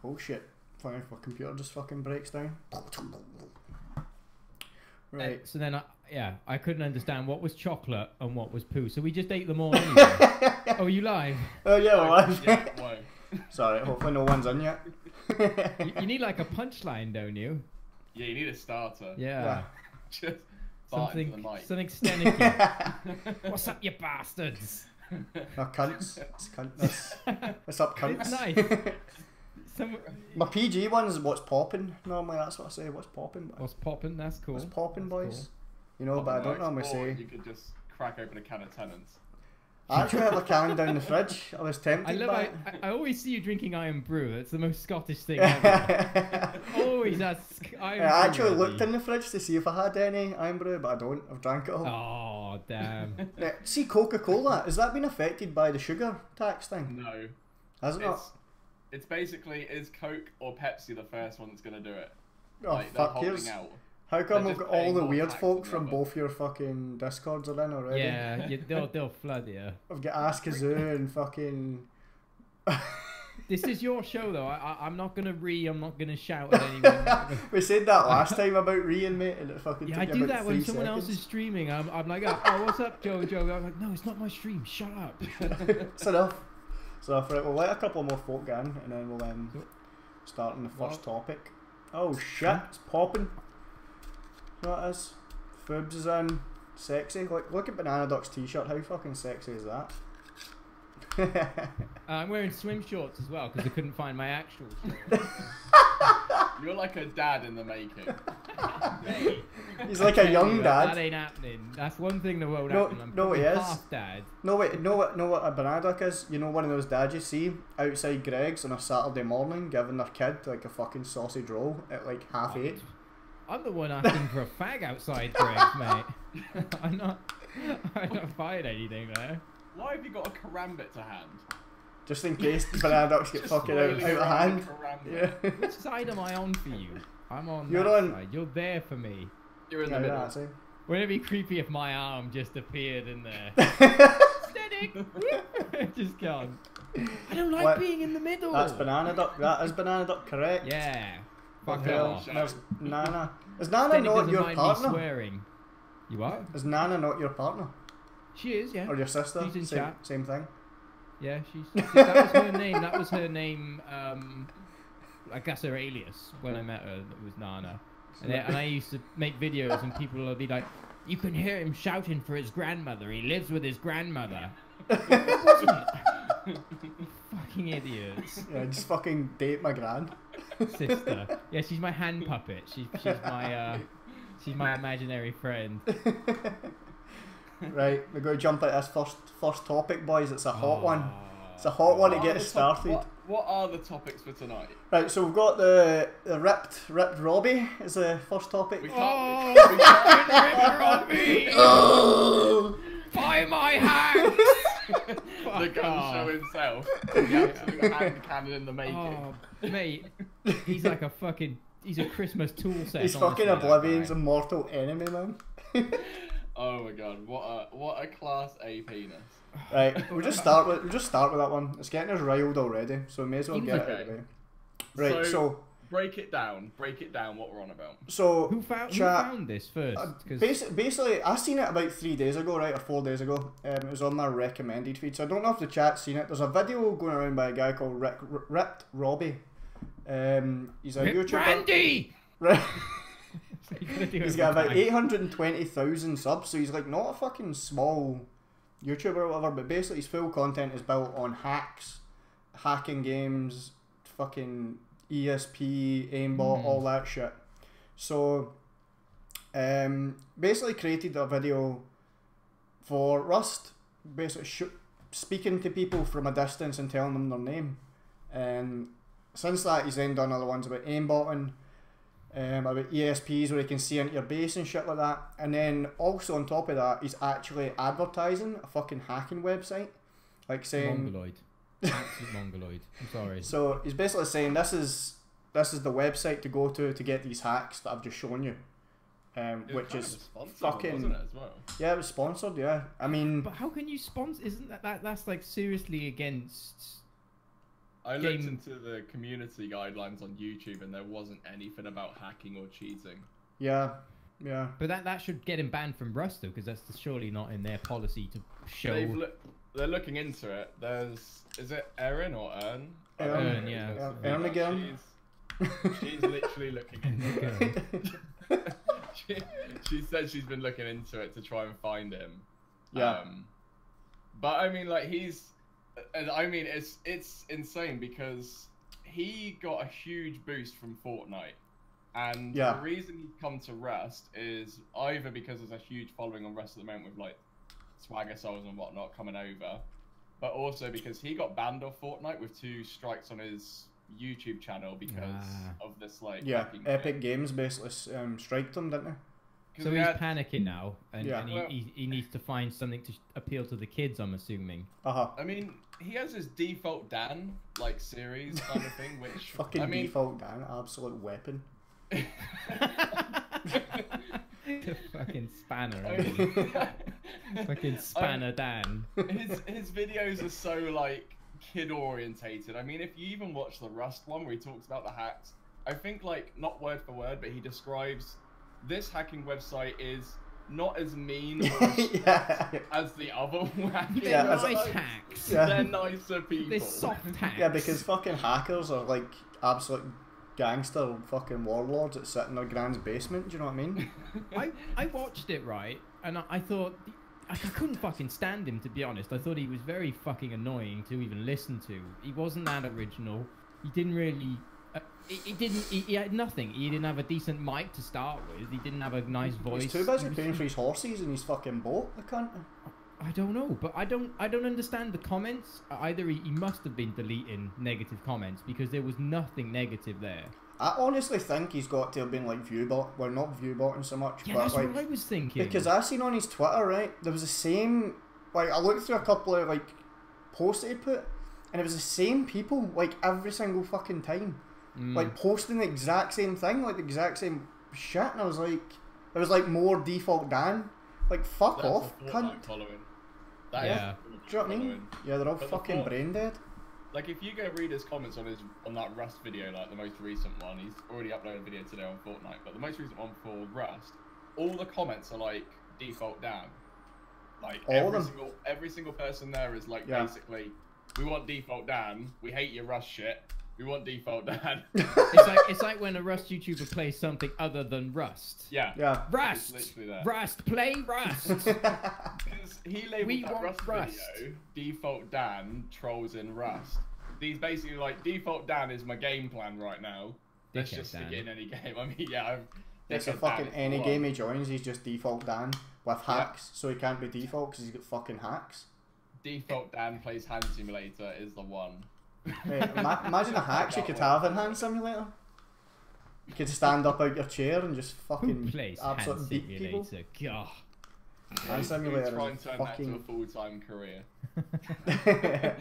Oh shit. Fine, if my computer just fucking breaks down. Right. So then, I couldn't understand what was chocolate and what was poo. So we just ate them all anyway. Oh, are you live? Oh yeah, we're live. Yeah, whoa. Sorry, hopefully no one's in yet. You need like a punchline, don't you? Yeah, you need a starter. Yeah. Just fart into the mic. Something stenicky. What's up, you bastards? No, cunts. It's cunts. What's up, cunts? It's nice. My PG one's what's popping. Normally that's what I say. What's popping? What's popping? That's cool. What's popping, boys? Cool. You know, but I don't normally say. You could just crack open a can of Tennant's. I actually have a can down the fridge. I was tempted by it. I always see you drinking Iron Brew. It's the most Scottish thing ever. Always ask Iron Brew. I actually looked in the fridge to see if I had any Iron Brew, but I don't. I've drank it all. Oh, damn. See, Coca-Cola, has that been affected by the sugar tax thing? No. Has it not? It's basically, is Coke or Pepsi the first one that's going to do it? Oh, like, they're fuck holding yours. out. How come They're we've got just all paying the more weird tax folk than from the both your fucking Discords are in already? Yeah, they'll flood you. I've got Ask Kazoo and fucking... This is your show though. I'm not gonna I'm not gonna shout at anyone. We said that last time about Rian, mate, and it fucking Yeah, I took do about that when 3 someone else is seconds. streaming. I'm like, oh, what's up, Joe? I'm like, no, it's not my stream. Shut up. It's enough. So right, we'll let a couple more folk in, and then we'll start on the first topic. Oh shit, it's popping. What it is? Foobs is in. Sexy. Look at Banana Duck's t-shirt. How fucking sexy is that? I'm wearing swim shorts as well because I couldn't find my actual shorts. You're like a dad in the making. He's like a young dad. That ain't happening. That's one thing that won't No, happen. I'm no, he is. half dad. No wait, know what a Banana Duck is? You know, one of those dads you see outside Greg's on a Saturday morning giving their kid like a fucking sausage roll at like 8:30. I'm the one asking for a fag outside Greg, mate. I'm not buying anything there. Why have you got a karambit to hand? Just in case the Banana Ducks get fucking out of hand. Yeah. Which side am I on for you? I'm on You're that on... side. You're there for me. You're in the middle. That's it. Wouldn't it be creepy if my arm just appeared in there? Steady! Just gone. I don't like being in the middle. That's Banana Duck. That is Banana Duck correct. Yeah. Fuck Fuck off. There's Nana. Is Nana Steady not doesn't your mind me partner? swearing. You are? Is Nana not your partner? She is, yeah. Or your sister? She's in same, chat. same thing. Yeah, that was her name. That was her name. I guess her alias when I met her. It was Nana. And I used to make videos, and people would be like, "You can hear him shouting for his grandmother. He lives with his grandmother." It wasn't. Fucking idiots. Yeah, just fucking date my gran. Sister. Yeah, she's my hand puppet. She's my imaginary friend. Right, we're going to jump at this first topic, boys. It's a hot one. It's a hot one to get us started. What are the topics for tonight? Right, so we've got the ripped Robbie is the first topic. We Oh, can't. Robbie! Oh! Fire my hand! The gun show himself. The absolute hand cannon in the making. Oh, mate, he's like he's a Christmas tool set. He's honestly, fucking that Oblivion's guy. immortal enemy, man. Oh my god, what a class A penis. Right, we'll just start with that one. It's getting us riled already, so we may as well get it out of the way. Right, so break it down what we're on about. So Who found this first? Basically, I seen it about 3 days ago, right, or 4 days ago. It was on my recommended feed, so I don't know if the chat's seen it. There's a video going around by a guy called Ripped Robbie. He's a YouTuber. Randy! Right. He's got about 820,000 subs, so he's like not a fucking small YouTuber or whatever, but basically his full content is built on hacks, hacking games, fucking ESP, aimbot, all that shit. So basically created a video for Rust, basically speaking to people from a distance and telling them their name. And since that, he's then done other ones about aimbotting, about ESPs where you can see into your base and shit like that. And then also on top of that, he's actually advertising a fucking hacking website, like saying Mongoloid. Absolute mongoloid. I'm sorry. So he's basically saying this is the website to go to get these hacks that I've just shown you, which is fucking, wasn't it, as well? Yeah, it was sponsored. Yeah, I mean, but how can you sponsor? Isn't that's like seriously against? I looked into the community guidelines on YouTube, and there wasn't anything about hacking or cheating. Yeah. Yeah. But that should get him banned from Rust, though, because that's surely not in their policy to show. They're looking into it. Is it Erin or Ern? Ern, yeah. Ern again. She's literally looking into it. She said she's been looking into it to try and find him. Yeah. But I mean, like, it's insane because he got a huge boost from Fortnite. And the reason he's come to Rust is either because there's a huge following on Rust at the moment with like Swagger Souls and whatnot coming over, but also because he got banned off Fortnite with 2 strikes on his YouTube channel because of this like Epic Games basically striked him, didn't they? So he's panicking now, and he needs to find something to appeal to the kids, I'm assuming. I mean, he has his default Dan like series kind of thing, which default Dan, absolute weapon. The fucking spanner. Fucking spanner Dan. His videos are so like kid orientated. I mean, if you even watch the Rust one where he talks about the hacks, I think like not word for word, but he describes this hacking website is not as mean as the other hacking. They're nice hacks. They're nicer people. They're soft hacks. Yeah, because fucking hackers are like absolute gangster fucking warlords that sit in their grand's basement. Do you know what I mean? I watched it, right, and I thought I couldn't fucking stand him, to be honest. I thought he was very fucking annoying to even listen to. He wasn't that original. He didn't really. He had nothing. He didn't have a decent mic to start with. He didn't have a nice voice. He's too busy paying for his horses and his fucking boat. I can't. I don't know, but I don't understand the comments. Either he must have been deleting negative comments because there was nothing negative there. I honestly think he's got to have been like viewbot. Well, not viewbotting so much, yeah, but that's like what I was thinking. because I seen on his Twitter, right, there was the same. Like I looked through a couple of like posts that he put, and it was the same people like every single fucking time, like posting the exact same thing, like the exact same shit, and I was like, there was like more default Dan. Like fuck off, cunt. Following. Do you know what I mean? Yeah, they're all fucking brain dead. Like if you go read his comments on that Rust video, like the most recent one, he's already uploaded a video today on Fortnite, but the most recent one for Rust, all the comments are like default Dan. Like every single person there is like basically, we want default Dan, we hate your Rust shit, we want default Dan. It's like when a Rust YouTuber plays something other than Rust. Yeah. Rust. Rust. Play Rust. Because he labeled that Rust video default Dan trolls in Rust. He's basically like, default Dan is my game plan right now. Let's just stick it in any game. I mean, It's a fucking any game he joins, he's just default Dan with hacks, so he can't be default because he's got fucking hacks. Default Dan plays Hand Simulator is the one. Mate, imagine the hacks you could have in Hand Simulator. You could stand up out your chair and just fucking absolutely beat people. God. Hand Simulator is trying to turn that into a full-time career.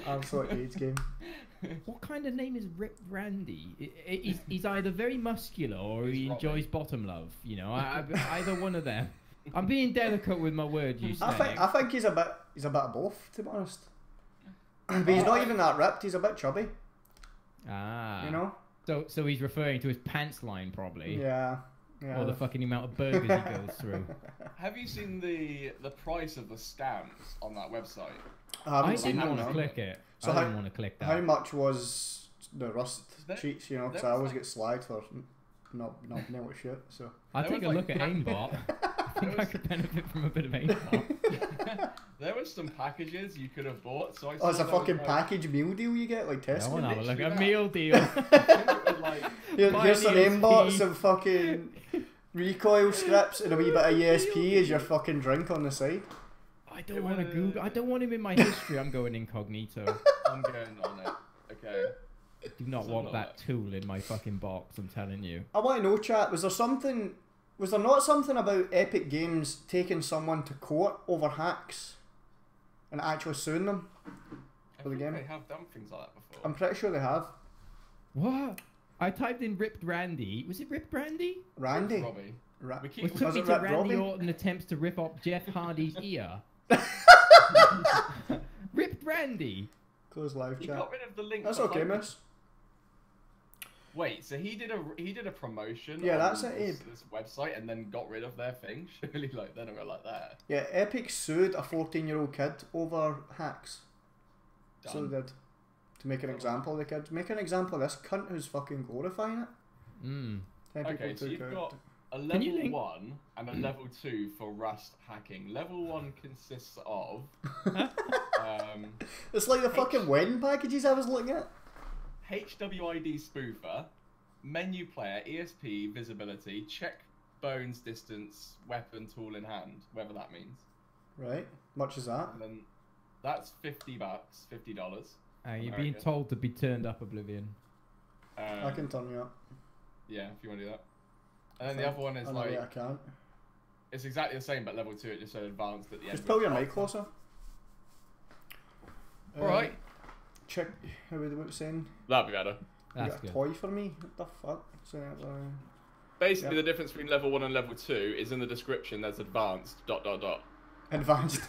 Absolute AIDS game. What kind of name is Rip Randy? He's either very muscular or he enjoys bottom love. You know, either one of them. I'm being delicate with my word use. I think he's a bit of both, to be honest. But he's not even that ripped. He's a bit chubby. Ah. You know. So he's referring to his pants line, probably. Yeah. Or the fucking amount of burgers he goes through. Have you seen the price of the stamps on that website? I didn't want to click it. So I didn't want to click that. How much was the Rust cheats? You know, because I always get slagged for not being able to shoot. So I'll take a look at aimbot. I think I could benefit from a bit of aimbot. There were some packages you could have bought. So it's a fucking package meal deal you get, like Tesco. I want to have a look at a meal deal. Here's some aimbot, some fucking recoil strips, and a wee bit of ESP as your fucking drink on the side. I don't want to Google. I don't want him in my history. I'm going incognito. I'm going on it. Okay. I do not want that tool in my fucking box. I'm telling you. I want to know, chat. Was there not something about Epic Games taking someone to court over hacks and actually suing them for the game? They have done things like that before. I'm pretty sure they have. What? I typed in Ripped Randy. Was it Ripped Randy? Randy. Robbie. Which took me to Randy Orton attempts to rip off Jeff Hardy's ear. Ripped Randy. Close live He chat. got rid of the link. That's for okay, Hyper. miss. Wait, so he did a promotion Yeah, on that's it, this website and then got rid of their thing? Surely, like, they're not like that. Yeah, Epic sued a 14-year-old kid over hacks. Done. So they did. To make an example of the kid. Make an example of this cunt who's fucking glorifying it. Mm. Okay, so you've got a level 1 and a level 2 for Rust hacking. Level 1 consists of... it's like the fucking wedding packages I was looking at. HWID spoofer, menu player, ESP, visibility, check bones distance, weapon, tool in hand, whatever that means. Right. Much as that. And then that's $50, $50. You're being told to be turned up, Oblivion. I can turn you up. Yeah, if you want to do that. And then the other one is like... Yeah, I can't. It's exactly the same, but level 2 it just said advanced at the end. Just pull your mic closer. Alright. Check how we were saying. That'd be better. You That's got a good. toy for me? What the fuck? So, Basically, the difference between level 1 and level 2 is in the description there's advanced ... advanced.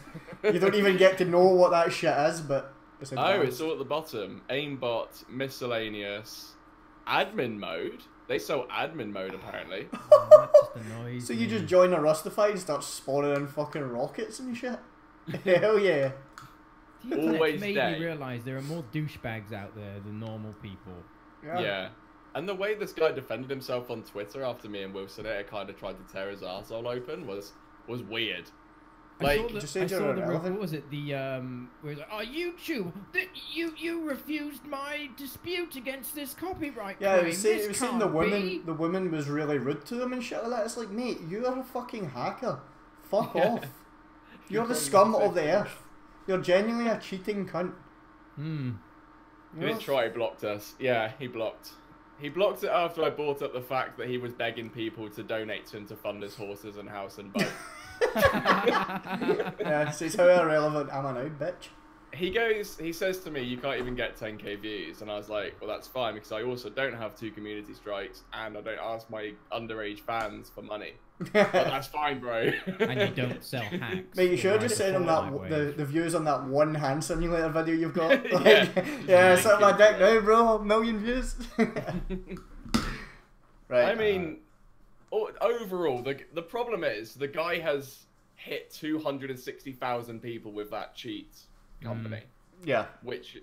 You don't even get to know what that shit is, but it's advanced. Oh, it's all at the bottom. Aimbot, miscellaneous, admin mode. They sell admin mode apparently. That just annoys So you me. just join a Rustified and start spawning in fucking rockets and shit? Hell yeah. The internet Always made dead. me realise there are more douchebags out there than normal people. Yeah. And the way this guy defended himself on Twitter after me and Wilson kind of tried to tear his arsehole open was weird. Like, I saw the what was it? The where it's like, oh, YouTube, you refused my dispute against this copyright Yeah, claim. it was This saying can't the woman was really rude to them and shit like that. It's like, mate, you are a fucking hacker. Fuck off. You're the scum of the earth. You're genuinely a cheating cunt. Hmm. He didn't try, he blocked us. Yeah, he blocked. He blocked it after I brought up the fact that he was begging people to donate to him to fund his horses and house and boat. Yeah, so it's how irrelevant am I now, bitch? He says to me, you can't even get 10k views, and I was like, well, that's fine, because I also don't have 2 community strikes, and I don't ask my underage fans for money. But that's fine, bro. And you don't sell hacks. Mate, you should have in just the sent him Fortnite that way. the views on that one hand simulator video you've got. Like, Yeah. yeah, suck my dick now, bro. 1 million views. Right. I mean, overall, the problem is the guy has hit 260,000 people with that cheat company. Yeah. Which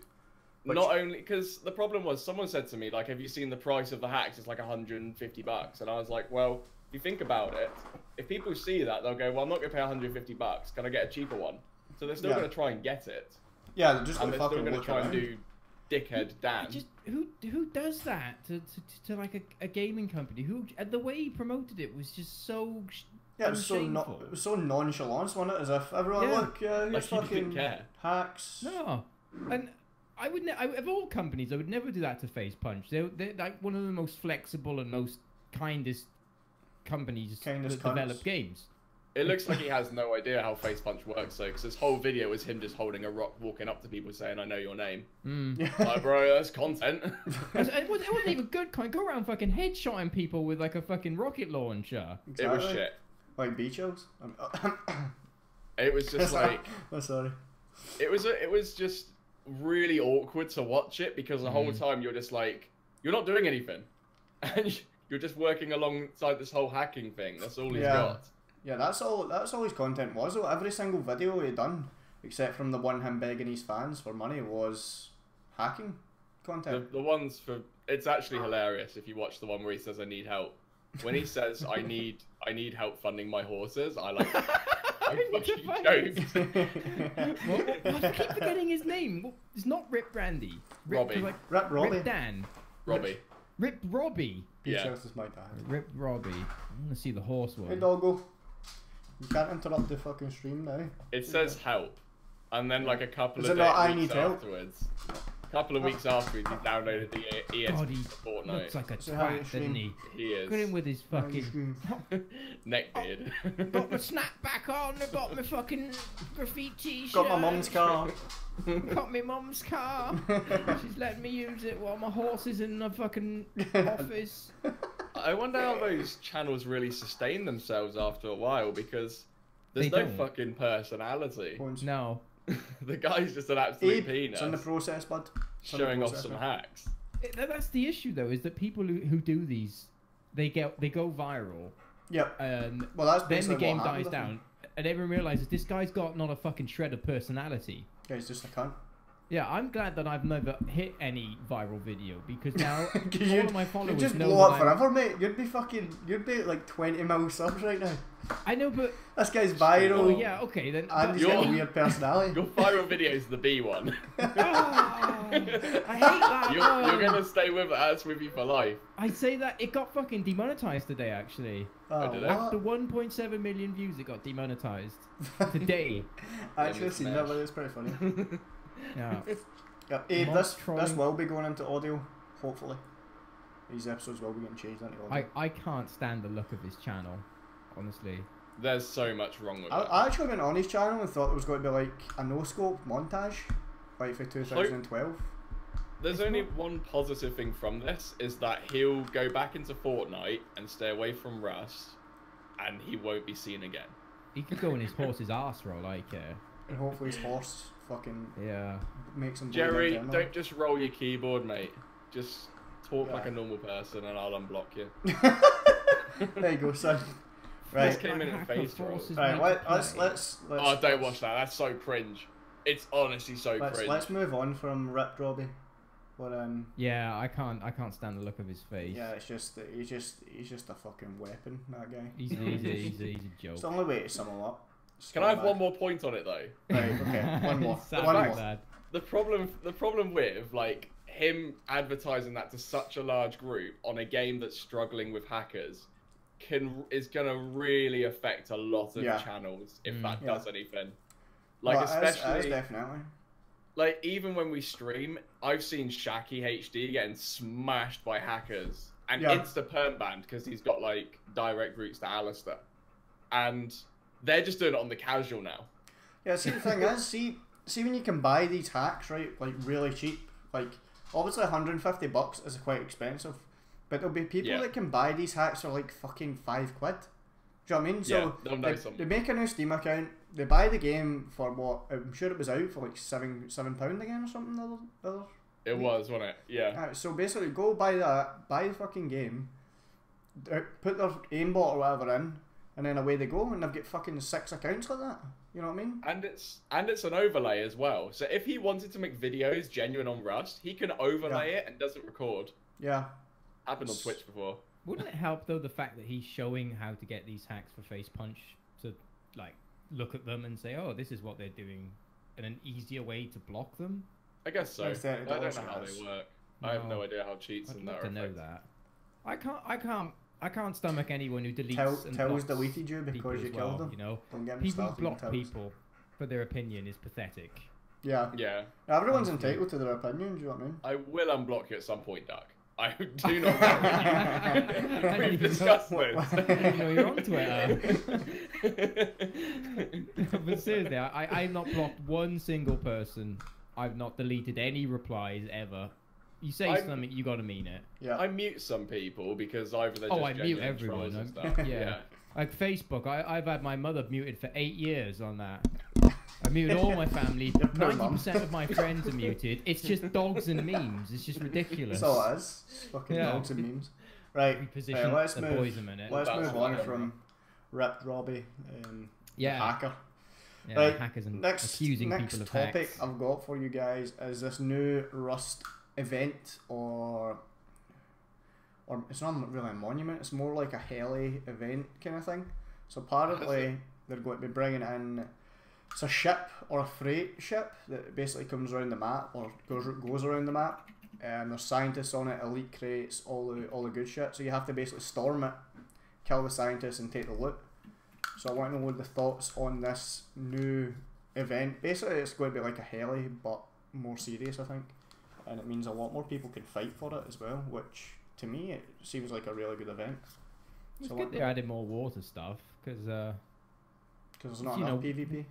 not only, because the problem was, someone said to me, like, have you seen the price of the hacks? It's like $150. And I was like, well, if you think about it, if people see that, they'll go, well, I'm not going to pay $150. Can I get a cheaper one? So they're still going to try and get it. Yeah, they're just And going they're to still fucking going to look try around. and do dickhead Dan. Just who does that to like a gaming company? Who and the way he promoted it was just so Yeah, it was so nonchalant, wasn't it? As if everyone, Yeah. look, here's Like, you didn't fucking care. hacks. No, and I would of all companies, I would never do that to Face Punch. They're like one of the most flexible and most kindest companies that develop games. It looks like he has no idea how Face Punch works, though, because this whole video is him just holding a rock, walking up to people saying, I know your name. Like, bro, that's content. It wasn't even good kind. Go around fucking headshotting people with like a fucking rocket launcher. It was shit. Like beachos. It was just like... Oh, sorry. It was just really awkward to watch it, because the whole time you're just like, you're not doing anything. And you're just working alongside this whole hacking thing. That's all he's got. Yeah, that's all his content was. Though. Every single video he done, except from the one him begging his fans for money, was hacking content. The ones for... It's actually hilarious if you watch the one where he says, I need help. When he says, I need help funding my horses, I like... I fucking joked. I keep forgetting his name. It's not Rip Randy. Robbie. Rip Robbie. Rip Dan. Robbie. Rip Robbie. Yeah. This is my dad. Rip Robbie. I want to see the horse one. Hey, doggo. You can't interrupt the fucking stream now. It says help. And then like a couple Is of it not, days I need help? afterwards. A couple of weeks afterwards, he downloaded the God, he ESP for Fortnite. looks like a So how do you twat, stream? doesn't he? He is. Look at him with his fucking... Neckbeard. got my snapback on, I got my fucking graffiti shirt. Got my mum's car. Got my mum's car. She's letting me use it while my horse is in the fucking office. I wonder how those channels really sustain themselves after a while, because there's They no don't. fucking personality. No. The guy's just an absolute penis. It's in the process, bud. Showing off some hacks. That's the issue, though, is that people who do these, they go viral. Yep. Well, that's then the game dies down, and everyone realizes this guy's got not a fucking shred of personality. Yeah, he's just a cunt. Yeah, I'm glad that I've never hit any viral video, because now all of my followers you'd just know blow up forever, mate. You'd be like 20 mil subs right now. I know, but this guy's viral. Oh yeah, okay then. And he's got a weird personality. Your viral video is the B one. Oh, I hate that. You're gonna stay with it. That's with you for life. I say that it got fucking demonetized today, actually. After 1.7 million views, it got demonetized today. I actually seen that, but it's pretty funny. Yeah. Hey, this will be going into audio, hopefully. These episodes will be getting changed into audio. I can't stand the look of his channel, honestly. There's so much wrong with it. I actually went on his channel and thought it was going to be like a no-scope montage, like for 2012. There's only one positive thing from this, is that he'll go back into Fortnite and stay away from Rust, and he won't be seen again. He could go in his horse's arse for all I care. And hopefully his horse fucking makes him. Jerry, don't just roll your keyboard, mate. Just talk like a normal person, and I'll unblock you. There you go, son. Right. This came in at face roll. Right, let's. Oh, don't watch that. That's so cringe. It's honestly so cringe. Let's move on from Rip Robbie. But yeah, I can't stand the look of his face. Yeah, it's just he's just a fucking weapon. That guy. He's a joke. It's the only way to sum him up. Can I have one more point on it though? Right. Okay. One more. The problem with like him advertising that to such a large group on a game that's struggling with hackers is gonna really affect a lot of channels if that does anything. Like especially definitely. Like even when we stream, I've seen Shaki HD getting smashed by hackers and insta perm banned because he's got like direct routes to Alistair, and they're just doing it on the casual now. Yeah, see the thing is, see when you can buy these hacks, right, like really cheap, like obviously $150 is quite expensive, but there'll be people that can buy these hacks for like fucking £5. Do you know what I mean? So they make a new Steam account, they buy the game for what, I'm sure it was out for like £7 again or something the other It was, wasn't it? Yeah. So basically go buy that, buy the fucking game, put their aimbot or whatever in, and then away they go, and they've got fucking 6 accounts like that. You know what I mean? And it's an overlay as well. So if he wanted to make videos genuine on Rust, he can overlay it and doesn't record. Yeah. Happened on Twitch before. Wouldn't it help though the fact that he's showing how to get these hacks for Face Punch to like look at them and say, oh, this is what they're doing, and an easier way to block them? I guess so. I don't know how they work. No. I have no idea how cheats and that are. I'd love to know that. I can't stomach anyone who deletes and tells deleted you because you killed them. You know, people who block people for their opinion is pathetic. Yeah. Yeah. Everyone's entitled to their opinion. Do you know what I mean? I will unblock you at some point, Duck. I do not. We've discussed this. You know, you're on Twitter. But seriously, I've not blocked one single person. I've not deleted any replies ever. You say something, you gotta mean it. Yeah. I mute some people because either they're just I mute everyone. And stuff. Yeah. Like Facebook, I've had my mother muted for 8 years on that. I muted all my family. 90% of my friends are muted. It's just dogs and memes. It's just ridiculous. It's all it is. It's fucking dogs and memes. Right. Let's move. Boys a minute. Let's move on from Rip Robbie, hacker. Yeah, right. Hackers and next accusing people of topic hacks. I've got for you guys is this new Rust event, or it's not really a monument. It's more like a heli event kind of thing. So apparently they're going to be bringing in. It's a ship or a freight ship that basically comes around the map or goes around the map, and there's scientists on it, elite crates, all the good shit. So you have to basically storm it, kill the scientists, and take the loot. So I want to know the thoughts on this new event. Basically, it's going to be like a heli, but more serious, I think, and it means a lot more people can fight for it as well. Which to me, it seems like a really good event. It's good they added more water stuff because there's not enough PvP.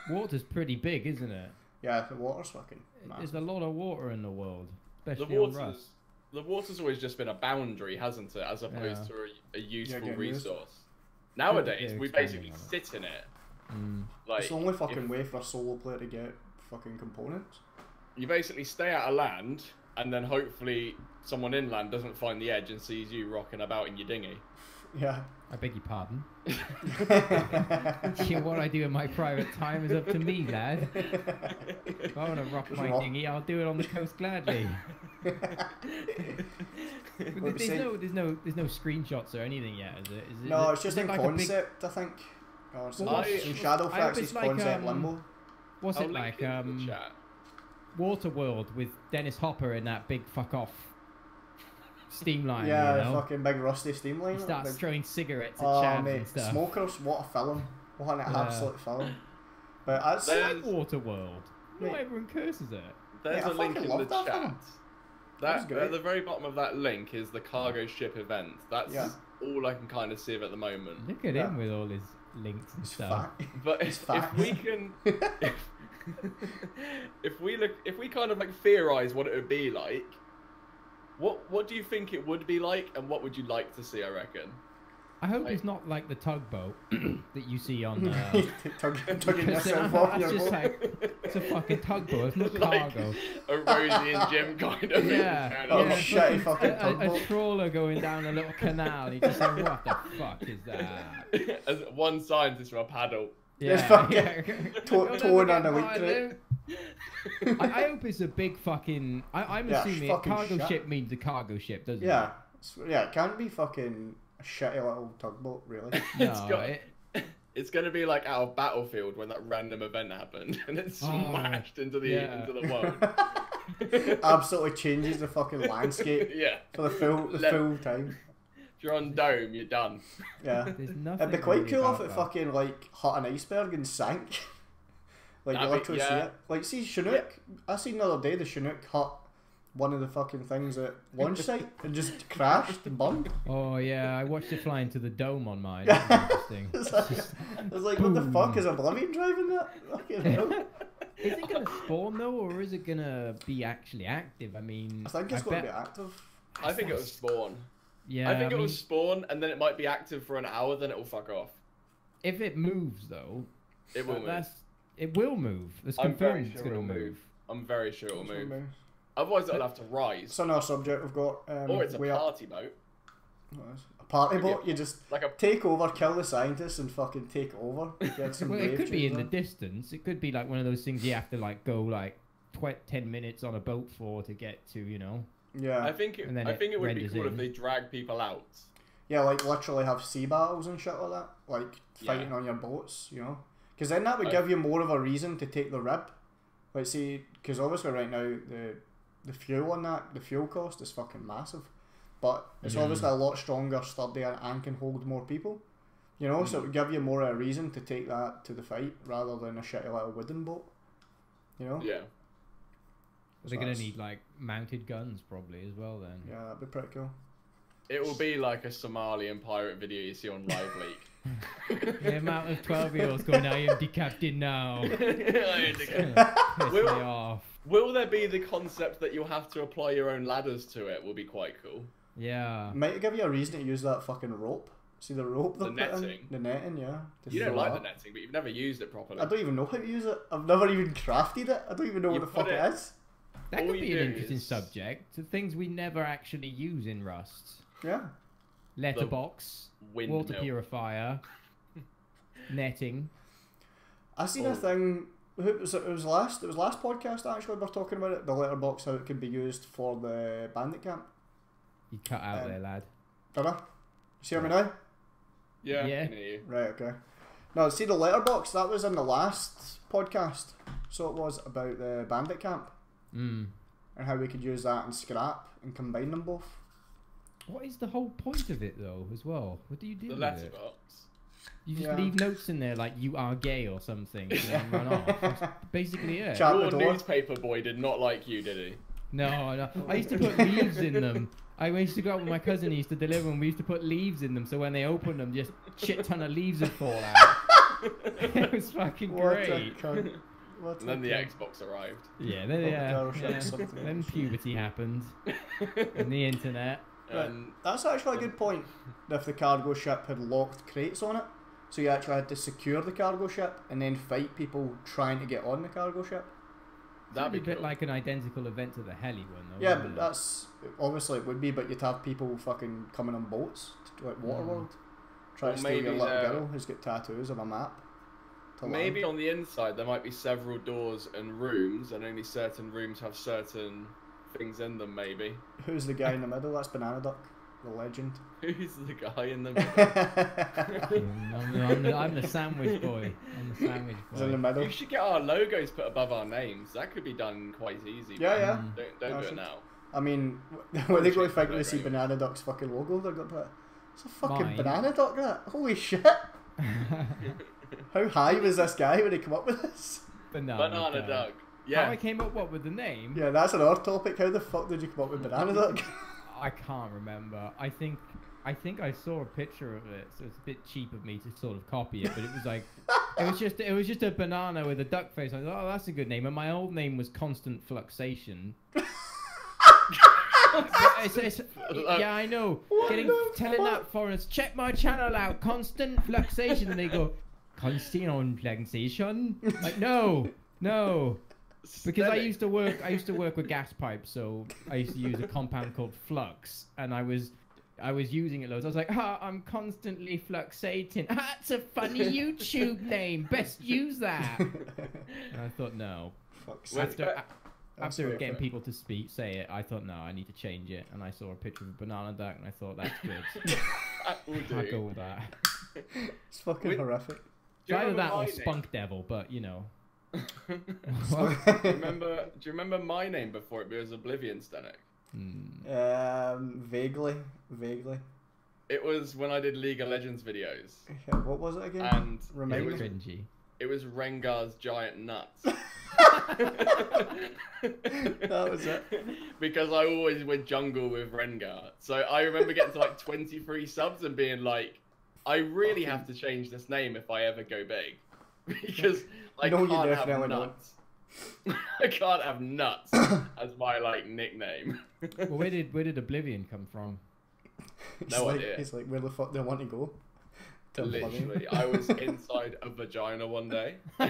Water's pretty big, isn't it? Yeah, the water's fucking massive. There's a lot of water in the world, especially on Rust. The water's always just been a boundary, hasn't it, as opposed to a useful resource. Nowadays, we basically sit in it, Like, it's the only fucking way for a solo player to get fucking components. You basically stay out of land, and then hopefully someone inland doesn't find the edge and sees you rocking about in your dinghy. Yeah. I beg your pardon. What I do in my private time is up to me, lad. If I want to rock my dinghy, I'll do it on the coast gladly. There's no screenshots or anything yet, is it? No, it's just in like concept, I think. In Shadowfax, it's like, concept limbo. What's it like? Waterworld with Dennis Hopper in that big fuck off steam line. Yeah, you know? Fucking big rusty steam line. He starts throwing cigarettes at chavs and stuff. Smokers, what a film. What an absolute film. But I like Waterworld. Not everyone curses it. There's a link in the chat. That at the very bottom of that link is the cargo ship event. That's all I can kind of see of at the moment. Look at him with all his links and stuff. But if we can, if we kind of like theorize what it would be like, what do you think it would be like, and what would you like to see? I reckon. I hope it's not like the tugboat that you see on. Tugging yourself off your boat. Like, it's a fucking tugboat. It's not cargo. A Rosie and Jim kind of. Shitty fucking tugboat. A trawler going down a little canal. You just say, what the fuck is that? As one scientist with a paddle. Towing on a week trip. I hope it's a big fucking. I'm assuming cargo ship means a cargo ship, doesn't it? Yeah, it can't be fucking a shitty little tugboat, really. It's going to be like out of Battlefield when that random event happened and it smashed into the world. Absolutely changes the fucking landscape. For the full time. If you're on Dome, you're done. Yeah. It'd be quite cool if it fucking like hit an iceberg and sank. Like you literally see it. Like see Chinook. I seen the other day the Chinook hit one of the fucking things at launch site and just crashed and burned. Oh yeah, I watched it fly into the dome on mine. That was interesting. It's like what the fuck is Oblivion driving that? Fucking hell. Is it gonna spawn though, or is it gonna be actually active? I mean, I think it's gonna be active. I think it will spawn. Yeah, I think it will spawn and then it might be active for an hour, then it will fuck off. If it moves though, it will move. It will move. It's confirmed it's gonna move. I'm very sure it'll move. Otherwise, it'll have to rise. It's another subject we've got. Or it's a party boat. A party boat? You just take over, kill the scientists, and fucking take over. Get some it could be in the distance. It could be like one of those things you have to like go like 10 minutes on a boat for to get to, you know. Yeah. I think it would be cool if they drag people out. Yeah, like literally have sea battles and shit like that. Like fighting on your boats, you know. Because then that would give you more of a reason to take the rib. Like see, because obviously right now the fuel on that, the fuel cost is fucking massive. But it's obviously a lot stronger, sturdier, and can hold more people. You know, so it would give you more of a reason to take that to the fight rather than a shitty little wooden boat. You know? Yeah. They're going to need, like, mounted guns probably as well then. Yeah, that'd be pretty cool. It will be like a Somalian pirate video you see on Live Leak. The amount of 12-year-olds going, I am decapitated now. Piss me off. Will there be the concept that you'll have to apply your own ladders to it? Will be quite cool. Yeah. Might give you a reason to use that fucking rope. See the rope? The netting. The netting, yeah. You don't like the netting, but you've never used it properly. I don't even know how to use it. I've never even crafted it. I don't even know what the fuck it is. That could be an interesting subject. The things we never actually use in Rust. Yeah. Letterbox, water purifier, netting. I seen a thing. It was last podcast actually. We're talking about it. The letterbox, how it could be used for the bandit camp. You cut out there, lad. Did I? You see me now? Yeah. I can hear you. Right. Okay. No, see the letterbox. That was in the last podcast. So it was about the bandit camp. And how we could use that and scrap and combine them both. What is the whole point of it though, as well? What do you do with it? The letterbox. You just leave notes in there like you are gay or something and then run off. That's basically it. Your newspaper boy did not like you, did he? No. I used to put leaves in them. I used to go out with my cousin, he used to deliver them, we used to put leaves in them so when they opened them, just shit ton of leaves would fall out. It was fucking great. And then the Xbox arrived. Yeah, then puberty happened. And the internet. That's actually a good point. If the cargo ship had locked crates on it, So you actually had to secure the cargo ship and then fight people trying to get on the cargo ship. That'd be a bit like an identical event to the heli one, though. Yeah, but that's obviously it would be, but you'd have people fucking coming on boats to like Waterworld, try to steal your little girl who's got tattoos of a map. Maybe on the inside there might be several doors and rooms, and only certain rooms have certain things in them. Maybe. Who's the guy in the middle? That's Banana Duck, the legend. Who's the guy in the middle? I'm the sandwich boy. I'm the sandwich boy. He's in the middle. You should get our logos put above our names. That could be done quite easy. Yeah. Don't do it now. I mean, when they go to think they see Banana Duck's fucking logo, they're going to put, it's a fucking Banana Duck, that. Holy shit. How high was this guy when he came up with this? Banana Duck. Yeah. How I came up with the name? Yeah, that's another topic. How the fuck did you come up with Banana Duck? I can't remember. I think I saw a picture of it, so it's a bit cheap of me to sort of copy it. But it was like, it was just a banana with a duck face. I thought, oh, that's a good name. And my old name was Constant Fluxation. Yeah, I know. Telling that foreigners, check my channel out, Constant Fluxation, and they go, Constant Fluxation. Like, no. Because I used to work with gas pipes, so I used to use a compound called Flux, and I was using it loads. I was like, I'm constantly fluxating. That's a funny YouTube name. Best use that. And I thought, no. After getting people to say it, I thought, no, I need to change it. And I saw a picture of a banana duck, and I thought, that's good. I'll go with that. It's fucking horrific. Either that or Spunk Devil, but you know. Do you remember my name before it was Oblivion, Stanek? Vaguely. It was when I did League of Legends videos. Yeah, what was it again? And remind me. Cringy. It was Rengar's giant nuts. That was it. Because I always went jungle with Rengar. So I remember getting to like 23 subs and being like, I really have to change this name if I ever go big. Because I can't have nuts. I can't have nuts as my like nickname. Well, where did Oblivion come from? No idea. He's like, where the fuck do I want to go? Literally, I was inside a vagina one day. In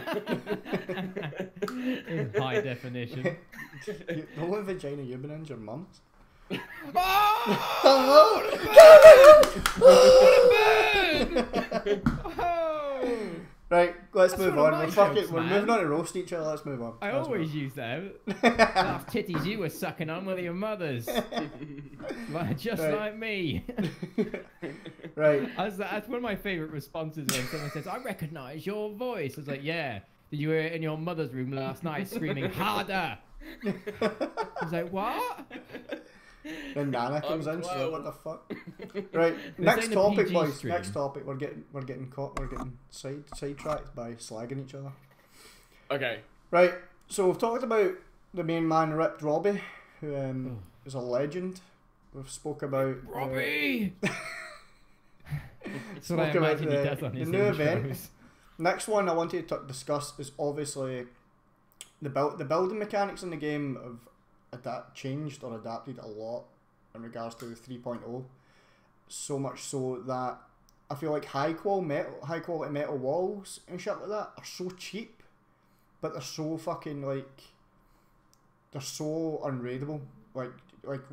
high definition. The only vagina you've been in is your mum's. Right, let's move on. We're moving on to roast each other. Let's move on. I always use that. Half titties you were sucking on with your mothers. Just like me. Right. That's one of my favourite responses when someone says, I recognise your voice. I was like, yeah. You were in your mother's room last night screaming, harder. I was like, what? Then Nana comes in, she's like, what the fuck? Right, next topic, boys. Stream. Next topic. We're getting caught. We're getting sidetracked by slagging each other. Okay. Right. So we've talked about the main man, Ripped Robbie, who is a legend. We've spoke about Robbie. spoke about the new event. Next one I wanted to discuss is obviously the building mechanics in the game have changed or adapted a lot in regards to the 3.0. So much so that I feel like high quality metal walls and shit like that are so cheap, but they're so fucking like they're so unraidable. Like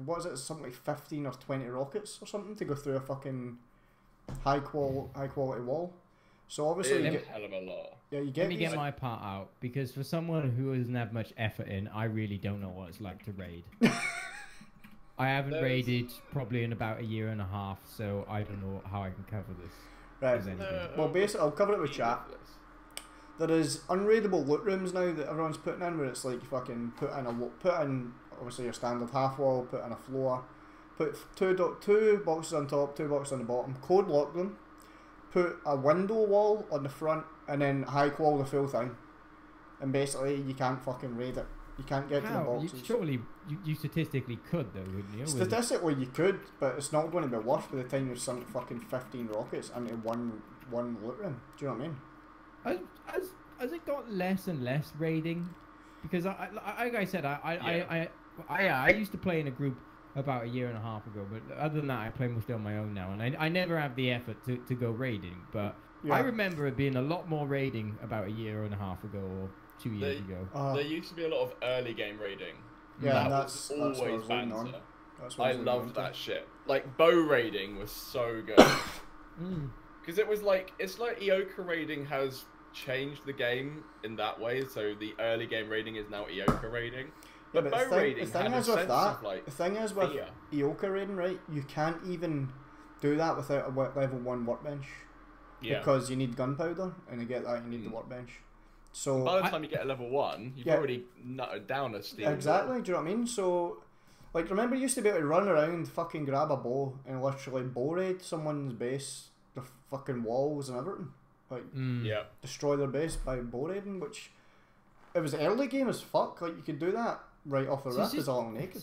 what is it? Something like 15 or 20 rockets or something to go through a fucking high quality wall. So obviously you get a hell of a lot. Yeah, you get. Let me get my part out, because for someone who doesn't have much effort in, I really don't know what it's like to raid. I haven't raided probably in about a year and a half, so I don't know how I can cover this. Right. Well, basically, I'll cover it with chat. There is unraidable loot rooms now that everyone's putting in, where it's like you fucking put in obviously your standard half wall, put in a floor, put two boxes on top, 2 boxes on the bottom, code lock them, put a window wall on the front, and then high quality the full thing. And basically, you can't fucking raid it. You can't get to the boxes. Surely you statistically could, though, wouldn't you? Statistically, you could, but it's not going to be worth by the time you've sunk fucking 15 rockets into one loot room. Do you know what I mean? Has it got less and less raiding? Because like I said, I used to play in a group about a year and a half ago, but other than that, I play mostly on my own now, and I never have the effort to go raiding. But I remember it being a lot more raiding about a year and a half ago or 2 years ago. There used to be a lot of early game raiding. Yeah, that's always banter. I loved that shit. Like bow raiding was so good. Because it was like, it's like Eoka raiding has changed the game in that way. So the early game raiding is now Eoka raiding. But bow raiding had a sense of like the thing is with Eoka raiding, right? You can't even do that without a level 1 workbench. Yeah. Because you need gunpowder, and to get that you need the workbench. So by the time you get a level 1, you've already nutted down a steel. Exactly. Do you know what I mean? So, like, remember you used to be able to run around, fucking grab a bow, and literally bow raid someone's base, the fucking walls and everything. Like, destroy their base by bow raiding, which it was early game as fuck. Like, you could do that right off the rip as all naked.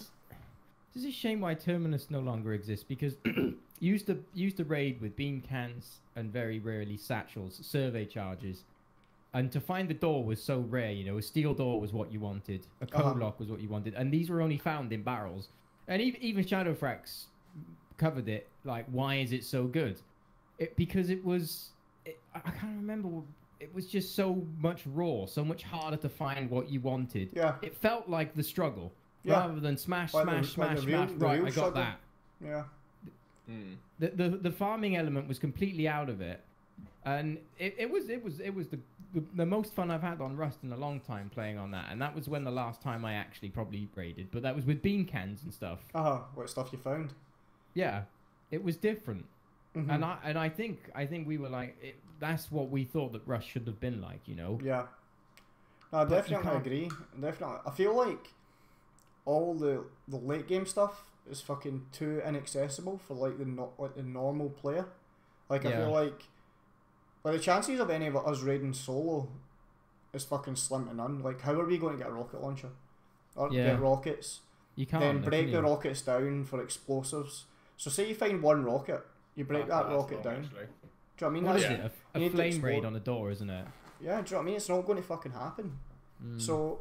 It's a shame why Terminus no longer exists, because used to raid with beam cans and very rarely satchels, survey charges, and to find the door was so rare. You know, a steel door was what you wanted, a code lock was what you wanted, and these were only found in barrels. And even Shadowfrax covered it. Like, why is it so good? Because it was. I can't remember. It was just so much raw, so much harder to find what you wanted. Yeah. It felt like the struggle. Rather than smash. Right, I got that. Yeah. The farming element was completely out of it, and it was the most fun I've had on Rust in a long time playing on that, and that was when the last time I actually probably raided, but that was with bean cans and stuff. What stuff you found? Yeah, it was different, and I think we were like that's what we thought that Rust should have been like, you know. Yeah. No, I definitely agree. Definitely, I feel like all the late game stuff is fucking too inaccessible for like the normal player. Like I feel like the chances of any of us raiding solo is fucking slim to none. Like, how are we going to get a rocket launcher or get rockets? You can't. Then break the rockets down for explosives. So say you find one rocket, you break that rocket down. Actually. Do you know what I mean? What is it? A flame raid on a door, isn't it? Yeah. Do you know what I mean? It's not going to fucking happen. So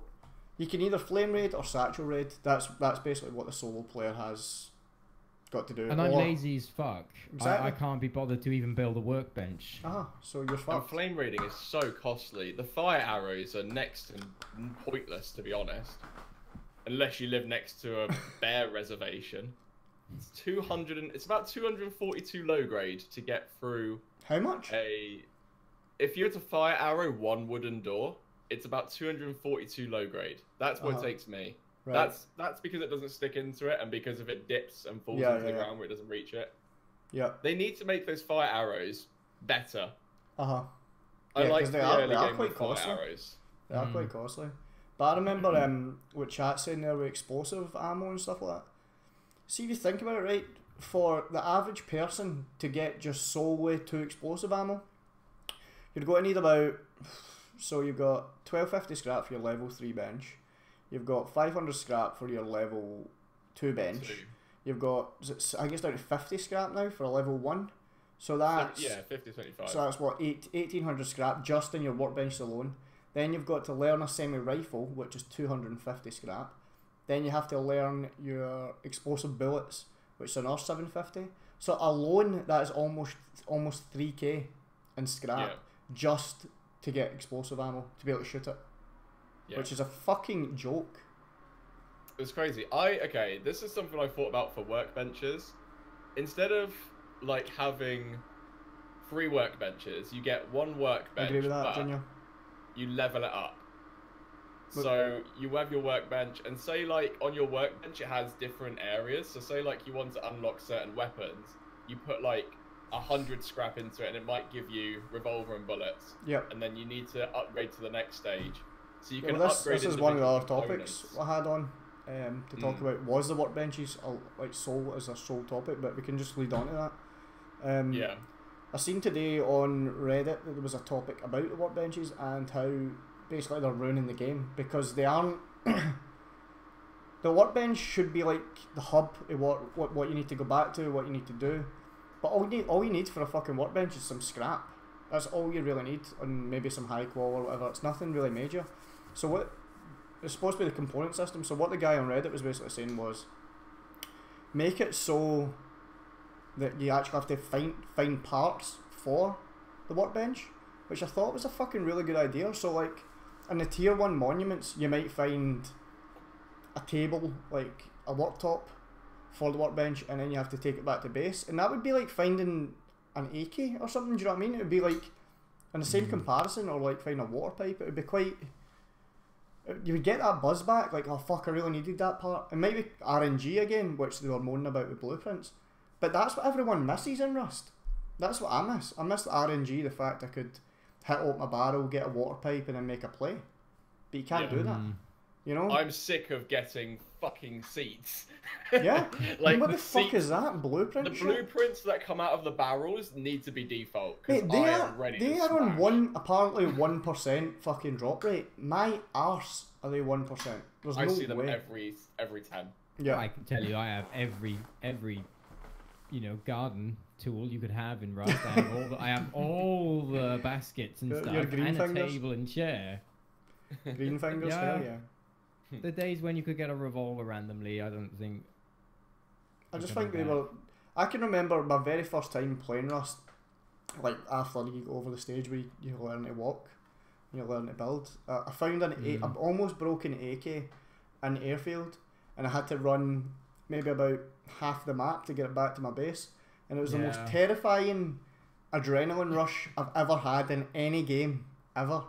you can either flame raid or satchel raid. That's basically what the solo player has got to do. And I'm lazy as fuck. Exactly. I can't be bothered to even build a workbench. So you're fucked. And flame raiding is so costly. The fire arrows are next and pointless, to be honest. Unless you live next to a bear reservation. It's about 242 low grade to get through. How much? If you were to fire arrow one wooden door, it's about 242 low grade. That's what it takes me. Right. That's because it doesn't stick into it, and because if it dips and falls into the ground where it doesn't reach it. Yeah. They need to make those fire arrows better. I like the early game with fire arrows. They are quite costly. But I remember what chat's saying there with explosive ammo and stuff like that. See, if you think about it, right, for the average person to get just solely 2 explosive ammo, you're going to need about... So you've got 1250 scrap for your level 3 bench. You've got 500 scrap for your level 2 bench. You've got, I guess, down to 50 scrap now for a level 1. So that's... 50, 25. So that's what, 1800 scrap just in your workbench alone. Then you've got to learn a semi-rifle, which is 250 scrap. Then you have to learn your explosive bullets, which is another 750. So alone, that is almost 3k in scrap just to get explosive ammo, to be able to shoot it. Which is a fucking joke. It's crazy. This is something I thought about for workbenches. Instead of like having 3 workbenches, you get 1 workbench. I agree with that, Junior. You level it up. So you have your workbench, and say like on your workbench it has different areas. So say like you want to unlock certain weapons, you put like 100 scrap into it, and it might give you revolver and bullets. And then you need to upgrade to the next stage. So you can upgrade. This is one of the other topics I had on to talk about. Was the workbenches like sole as a sole topic? But we can just lead on to that. I seen today on Reddit that there was a topic about the workbenches and how basically they're ruining the game because they aren't. The workbench should be like the hub of what you need to go back to, what you need to do. But all you need for a fucking workbench is some scrap. That's all you really need, and maybe some high qual or whatever. It's nothing really major. So it's supposed to be the component system. So what the guy on Reddit was basically saying was, make it so that you actually have to find parts for the workbench, which I thought was a fucking really good idea. So like, in the tier 1 monuments, you might find a table, like a worktop for the workbench, and then you have to take it back to base, and that would be like finding an AK or something. Do you know what I mean? It would be like in the same comparison, or like finding a water pipe. It would be quite. You would get that buzz back, like, oh fuck, I really needed that part. It might be RNG again, which they were moaning about with blueprints, but that's what everyone misses in Rust. That's what I miss. I miss the RNG, the fact I could hit open a barrel, get a water pipe, and then make a play. But you can't do that. You know? I'm sick of getting fucking seats. Yeah? Like, what the fuck is that? Blueprint The shit? blueprints that come out of the barrels need to be default. Mate, They are on apparently 1% fucking drop rate. My arse are they 1%. There's I no see them way. every 10. Yeah. I can tell you, I have every garden tool you could have in Rust. I have all the baskets and Your stuff, green and fingers? a table and chair. Green fingers, Yeah. hell yeah. The days when you could get a revolver randomly, I don't think. I just think they were. I can remember my very first time playing Rust, like after you go over the stage where you learn to walk, you learn to build. I found an almost broken AK in the airfield, and I had to run maybe about half the map to get it back to my base, and it was the most terrifying adrenaline rush I've ever had in any game ever.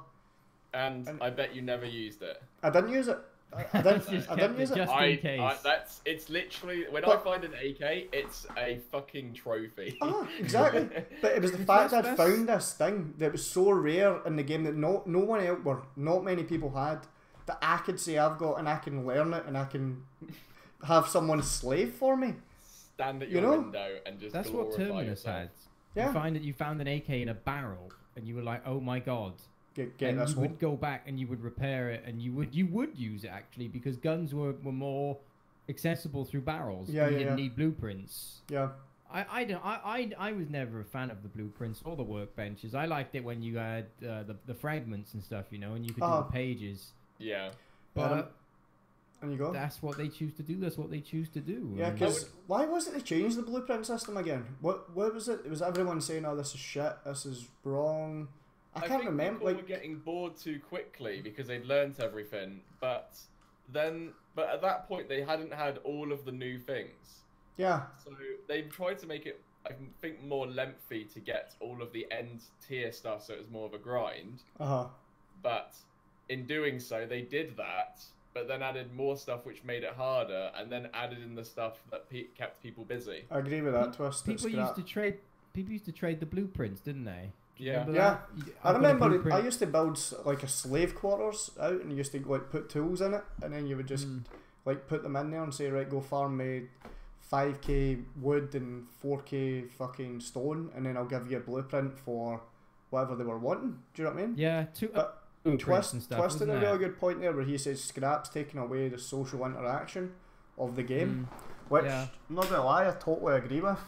And I bet you never used it. I didn't use it. I didn't use it. Just in case. It's literally, when I find an AK, it's a fucking trophy. Exactly. But it was the fact I'd found this thing that was so rare in the game that no one else, or not many people had, that I could say I've got, and I can learn it, and I can have someone slave for me. Stand at your window and just That's what glorify Terminus yourself. had. Yeah. You find that you found an AK in a barrel, and you were like, "Oh my god!" Get and this you one. would go back and you would repair it, and you would use it actually, because guns were more accessible through barrels. Yeah, you yeah, didn't yeah. need blueprints. Yeah. I was never a fan of the blueprints or the workbenches. I liked it when you had the fragments and stuff, and you could do the pages. Yeah. But and you go. that's what they choose to do. That's what they choose to do. Yeah, because why was it they changed the blueprint system again? What was it? It was everyone saying, "Oh, this is shit. This is wrong." I can't think remember. People were getting bored too quickly because they'd learnt everything, but at that point they hadn't had all of the new things. Yeah. So they tried to make it, I think, more lengthy to get all of the end tier stuff, so it was more of a grind. But in doing so, they did that, but then added more stuff which made it harder, and then added in the stuff that kept people busy. I agree with that twist. People used to trade the blueprints, didn't they? Yeah. Yeah. I remember I used to build like a slave quarters out, and you used to like put tools in it, and then you would just like put them in there and say, right, go farm me 5k wood and 4k fucking stone, and then I'll give you a blueprint for whatever they were wanting. Do you know what I mean? Yeah. Twist and stuff, twisted a wasn't really it? good point there where he says scraps taking away the social interaction of the game, which I'm not gonna lie, I totally agree with.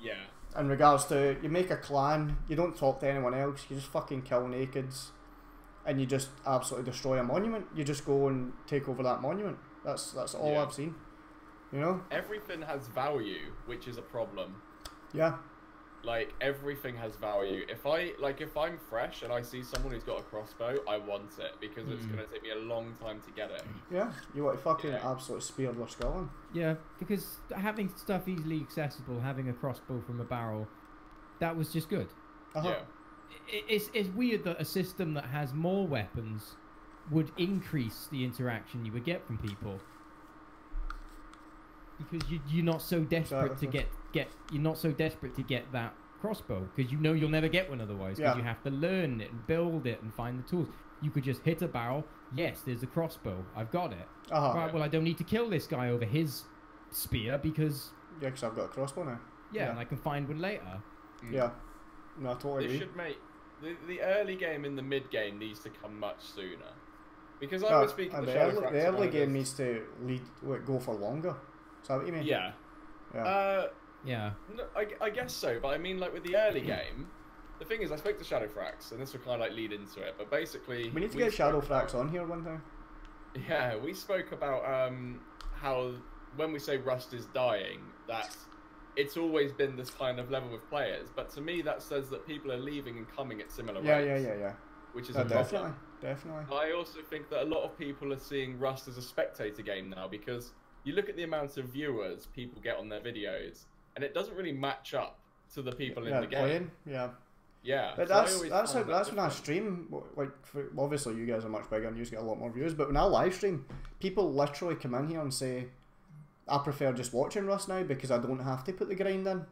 Yeah. In regards to, you make a clan, you don't talk to anyone else, you just fucking kill nakeds, and you just absolutely destroy a monument. You just go and take over that monument. That's all I've seen. Everything has value, which is a problem. Yeah. Like, everything has value. If I'm fresh and I see someone who's got a crossbow, I want it because it's gonna take me a long time to get it. Yeah. You want to fucking absolutely spear their skull in. Yeah, because having stuff easily accessible, having a crossbow from a barrel, that was just good. Yeah. It's weird that a system that has more weapons would increase the interaction you would get from people, because you're not so desperate to get you're not so desperate to get that crossbow, because you'll never get one otherwise, because you have to learn it and build it and find the tools. You could just hit a barrel. Yes, there's a crossbow. I've got it. Right, well, I don't need to kill this guy over his spear because because I've got a crossbow now. Yeah, and I can find one later. Yeah. No, I totally agree. They should make the early game and the mid game needs to come much sooner, because I was speaking to the early game needs to go for longer. Is that what you mean? Yeah. Yeah. No, I guess so, but I mean, like, with the early game, the thing is, I spoke to Shadowfrax, and this will kind of like lead into it, but basically we need to get Shadowfrax on here one time. Yeah, we spoke about how when we say Rust is dying, that it's always been this kind of level of players. But to me, that says that people are leaving and coming at similar rates. Yeah. Which is No, a problem. Definitely. I also think that a lot of people are seeing Rust as a spectator game now, because you look at the amount of viewers people get on their videos, and it doesn't really match up to the people in the game. Playing, yeah. Yeah. But that's when I stream. Like, obviously you guys are much bigger and you get a lot more views. But when I live stream, people literally come in here and say, "I prefer just watching Rust now because I don't have to put the grind in."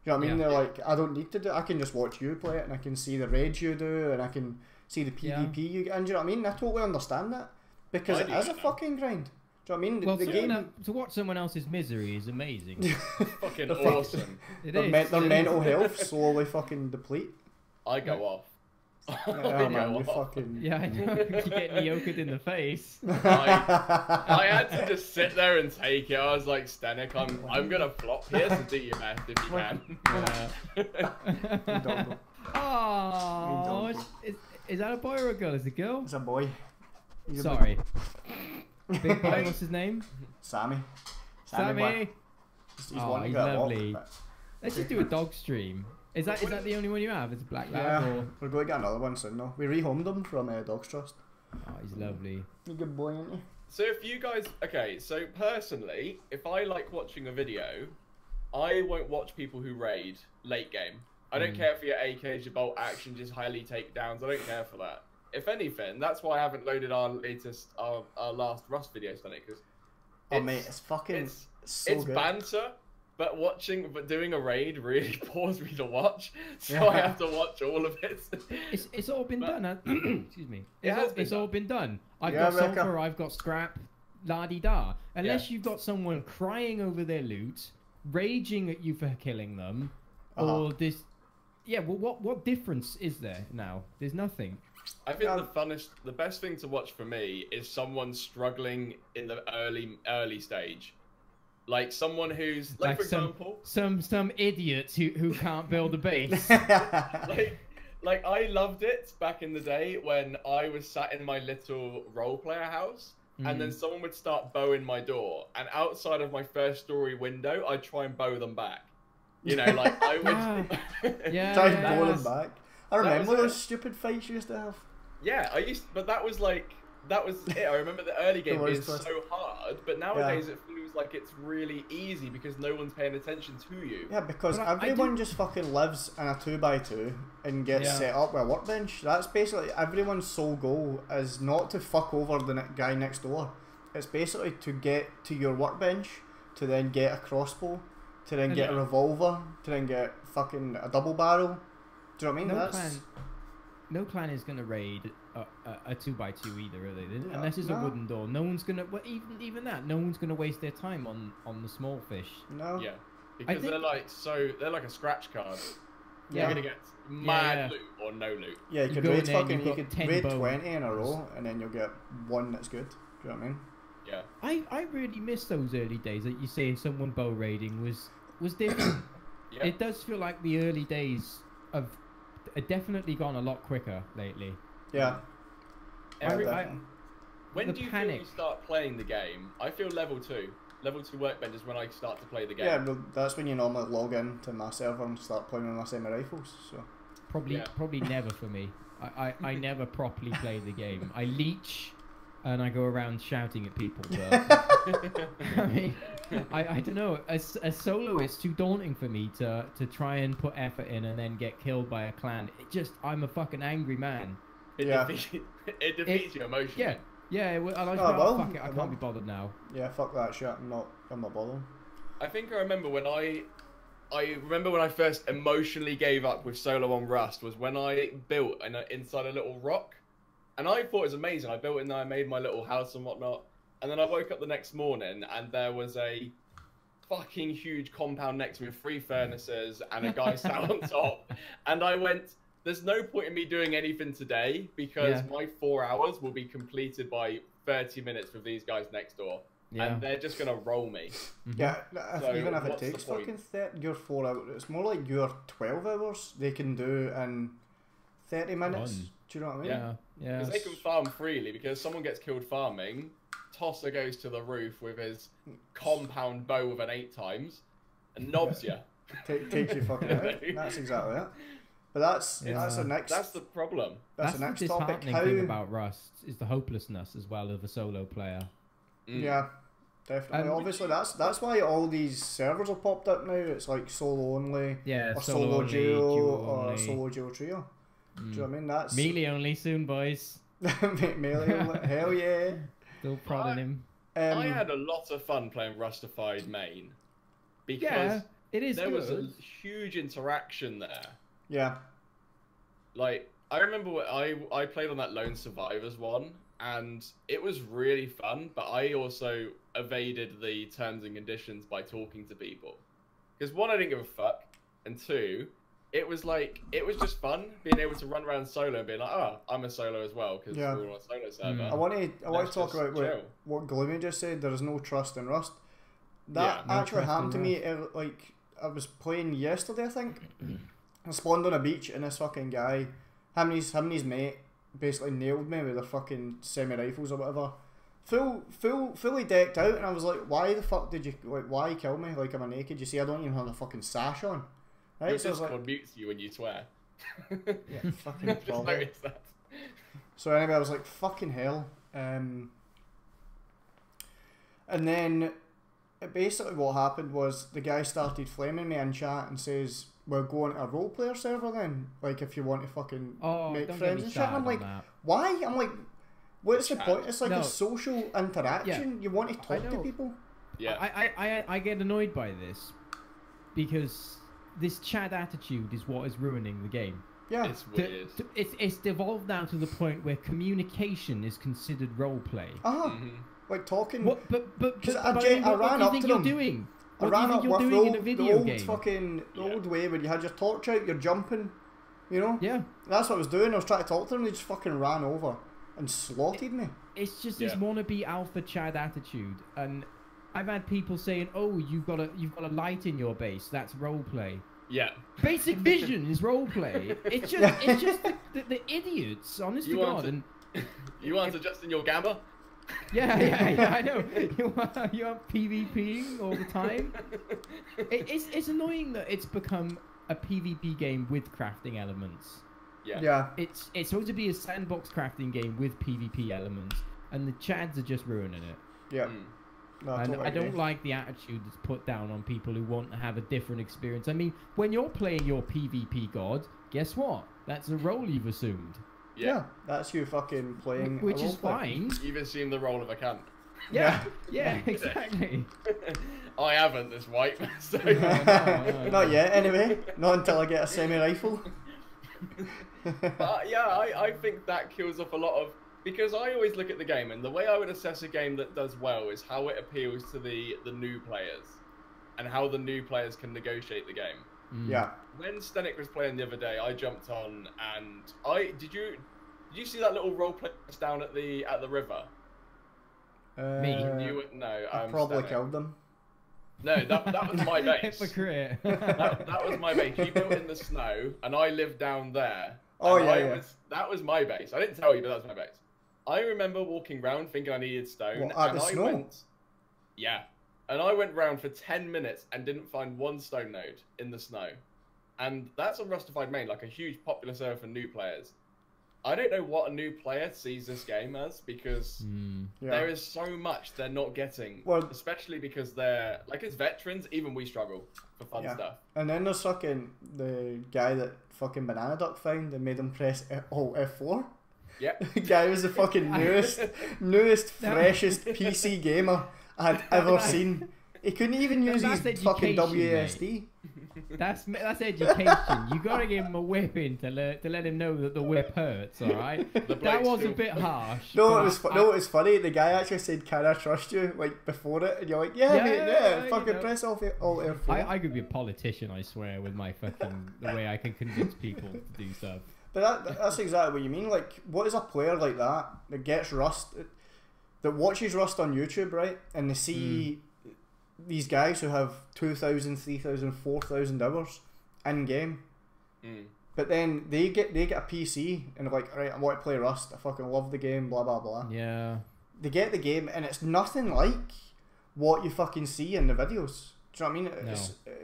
You know what I mean? They're like, "I don't need to do. I can just watch you play it, and I can see the raids you do, and I can see the PvP you get." And do you know what I mean? I totally understand that because it is a fucking grind. Do you know what I mean? Well, the game to watch someone else's misery is amazing. Fucking awesome. Their mental health slowly fucking deplete. I go off. Oh man, you fucking... Yeah, I know. You're getting yokered in the face. I had to just sit there and take it. I was like, Stanek, I'm gonna flop here, so do your best if you can. Oh, is that a boy or a girl? Is it a girl? It's a boy. Sorry. Big boy, what's his name? Sammy. Sammy. He's lovely. Let's just do a dog stream. Is that the only one you have? It's a black lab? Yeah, or... we're going to get another one soon though. We rehomed him from Dogs Trust. Oh, he's lovely. You're a good boy, aren't you? So if you guys... Okay, so personally, if I like watching a video, I won't watch people who raid late game. I don't care for your AKs, your bolt action, just highly takedowns. I don't care for that. If anything, that's why I haven't loaded our last Rust video, Stanek, because... Oh mate, it's fucking... It's so good. Banter. But doing a raid really bores me to watch, so I have to watch all of it. It's all been done. Excuse me. It's all been done. I've got sulfur, I've got scrap, la-di-da. Unless you've got someone crying over their loot, raging at you for killing them, or this... Yeah, well, what difference is there now? There's nothing. I think the best thing to watch for me is someone struggling in the early stage. Like someone who's like for example, some idiot who can't build a base. like I loved it back in the day when I was sat in my little role player house, and then someone would start bowing my door, and outside of my first story window, I'd try and bow them back. You know, like I would try and bow them back. I remember those stupid fights you used to have. Yeah, but that was it. I remember the early game being so hard, but nowadays it feels like it's really easy because no one's paying attention to you. Yeah, because everyone just fucking lives in a 2x2 and gets set up with a workbench. That's basically everyone's sole goal is not to fuck over the guy next door. It's basically to get to your workbench, to then get a crossbow, to then get a revolver, to then get fucking a double barrel. Do you know what I mean? No clan is gonna raid a 2x2 either, are they? Unless it's a wooden door. No one's gonna. Well, even that. No one's gonna waste their time on the small fish. No. Yeah, because they're like a scratch card. You're gonna get mad loot or no loot. Yeah, you could raid raid 20 in a row, and then you'll get one that's good. Do you know what I mean? Yeah. I really miss those early days that you say someone bow raiding was different. It does feel like the early days of. Definitely gone a lot quicker lately. Yeah. When do you feel you start playing the game? I feel level 2. Level 2 workbench is when I start to play the game. Yeah, well, that's when you normally log in to my server and start playing with my semi-rifles. So Probably never for me. I never properly play the game. I leech and I go around shouting at people. But I mean, I don't know. As solo, it's too daunting for me to try and put effort in and then get killed by a clan. I'm a fucking angry man. It defeats your emotion. Yeah. Fuck it. I can't be bothered now. Yeah, fuck that shit. I'm not bothering. I think I remember when I first emotionally gave up with solo on Rust was when I built inside a little rock, and I thought it was amazing. I built in there, I made my little house and whatnot. And then I woke up the next morning and there was a fucking huge compound next to me with 3 furnaces and a guy sat on top. And I went, there's no point in me doing anything today because my 4 hours will be completed by 30 minutes with these guys next door. Yeah. And they're just going to roll me. Yeah, even if it takes fucking your 4 hours, it's more like your 12 hours they can do in 30 minutes. Do you know what I mean? Yeah. Because they can farm freely because someone gets killed farming. Tosser goes to the roof with his compound bow with an 8 times and knobs you. Take you fucking out. That's exactly it. But that's the next. That's the problem. That's the next topic. How thing about Rust is the hopelessness as well of a solo player. Yeah, definitely. Obviously, that's why all these servers have popped up now. It's like solo only, or solo duo, or solo duo trio. Do you know what I mean? That's melee only soon, boys. Melee only. Hell yeah. Still prodding him. I had a lot of fun playing Rustified main because there was a huge interaction there. Yeah. Like, I remember when I played on that Lone Survivors one, and it was really fun, but I also evaded the terms and conditions by talking to people. Because one, I didn't give a fuck, and two, it was just fun being able to run around solo and being like, oh, I'm a solo as well, because we're all on a solo server. I want to talk about what Gloomy just said. There is no trust in Rust. That actually happened to me. Like, I was playing yesterday, I think. I spawned on a beach, and this fucking guy, him and his mate, basically nailed me with their fucking semi-rifles or whatever. Fully decked out, and I was like, why the fuck did you, why kill me? Like, am I naked? You see, I don't even have a fucking sash on. Right? So Discord mutes you when you swear. Yeah, fucking just noticed that. So anyway, I was like, fucking hell. And then, basically what happened was, the guy started flaming me in chat and says, we're going to a role player server then, like if you want to fucking make friends and shit. I'm like, why? I'm like, what's the point? It's like a social interaction. You want to talk to people. Yeah. I get annoyed by this because this chat attitude is what is ruining the game. Yeah, it's weird. It's devolved now to the point where communication is considered role play. Like talking. What? But I ran up to them. Doing? I ran up with the old way when you had your torch out, you're jumping, you know? Yeah. That's what I was doing. I was trying to talk to them, they just fucking ran over and slaughtered me. It's just this wannabe alpha Chad attitude, and I've had people saying, "Oh, you've got a light in your base. That's roleplay." Yeah. Basic vision is roleplay. It's just the idiots, honest to God. You want to adjust in your gamma? Yeah, I know. You are PvPing all the time. It's annoying that it's become a PvP game with crafting elements. Yeah. It's supposed to be a sandbox crafting game with PvP elements, and the Chads are just ruining it. Yeah. No, I don't like the attitude that's put down on people who want to have a different experience. I mean, when you're playing your PvP god, guess what? That's a role you've assumed. Yeah, that's you fucking playing. Which is fine. You've assumed the role of a cunt. Yeah, exactly. I haven't this wipe. So. No. Not yet, anyway. Not until I get a semi-rifle. I think that kills off a lot of... Because I always look at the game, and the way I would assess a game that does well is how it appeals to the new players, and how the new players can negotiate the game. Yeah. When Stenik was playing the other day, I jumped on, and did you see that little role play down at the river? Me? I probably killed them. No, that was my base. Hypocrite. that was my base. You built in the snow, and I lived down there. Oh yeah. That was my base. I didn't tell you, but that was my base. I remember walking around thinking I needed stone, and I went round for 10 minutes and didn't find one stone node in the snow. And that's on Rustified main, like a huge popular server for new players. I don't know what a new player sees this game as, because there is so much they're not getting. Well, especially because they're, like, as veterans, even we struggle for fun stuff. And then there's fucking the guy that fucking Banana Duck found and made him press F4. Yep. The guy was the fucking newest, freshest PC gamer I had ever seen. He couldn't even use his fucking WASD. Mate. That's education. You gotta give him a whipping to let him know that the whip hurts. All right. That was a bit harsh. No, it was funny. The guy actually said, "Can I trust you?" Like before it, and you're like, "Yeah, fucking press Alt F4." I could be a politician, I swear, with my fucking the way I can convince people to do stuff. But that's exactly what you mean. Like, what is a player like that gets Rust, that watches Rust on YouTube, right? And they see these guys who have 2,000, 3,000, 4,000 hours in game. But then they get a PC and they're like, right, I want to play Rust. I fucking love the game. Blah blah blah. Yeah. They get the game and it's nothing like what you fucking see in the videos. Do you know what I mean? No.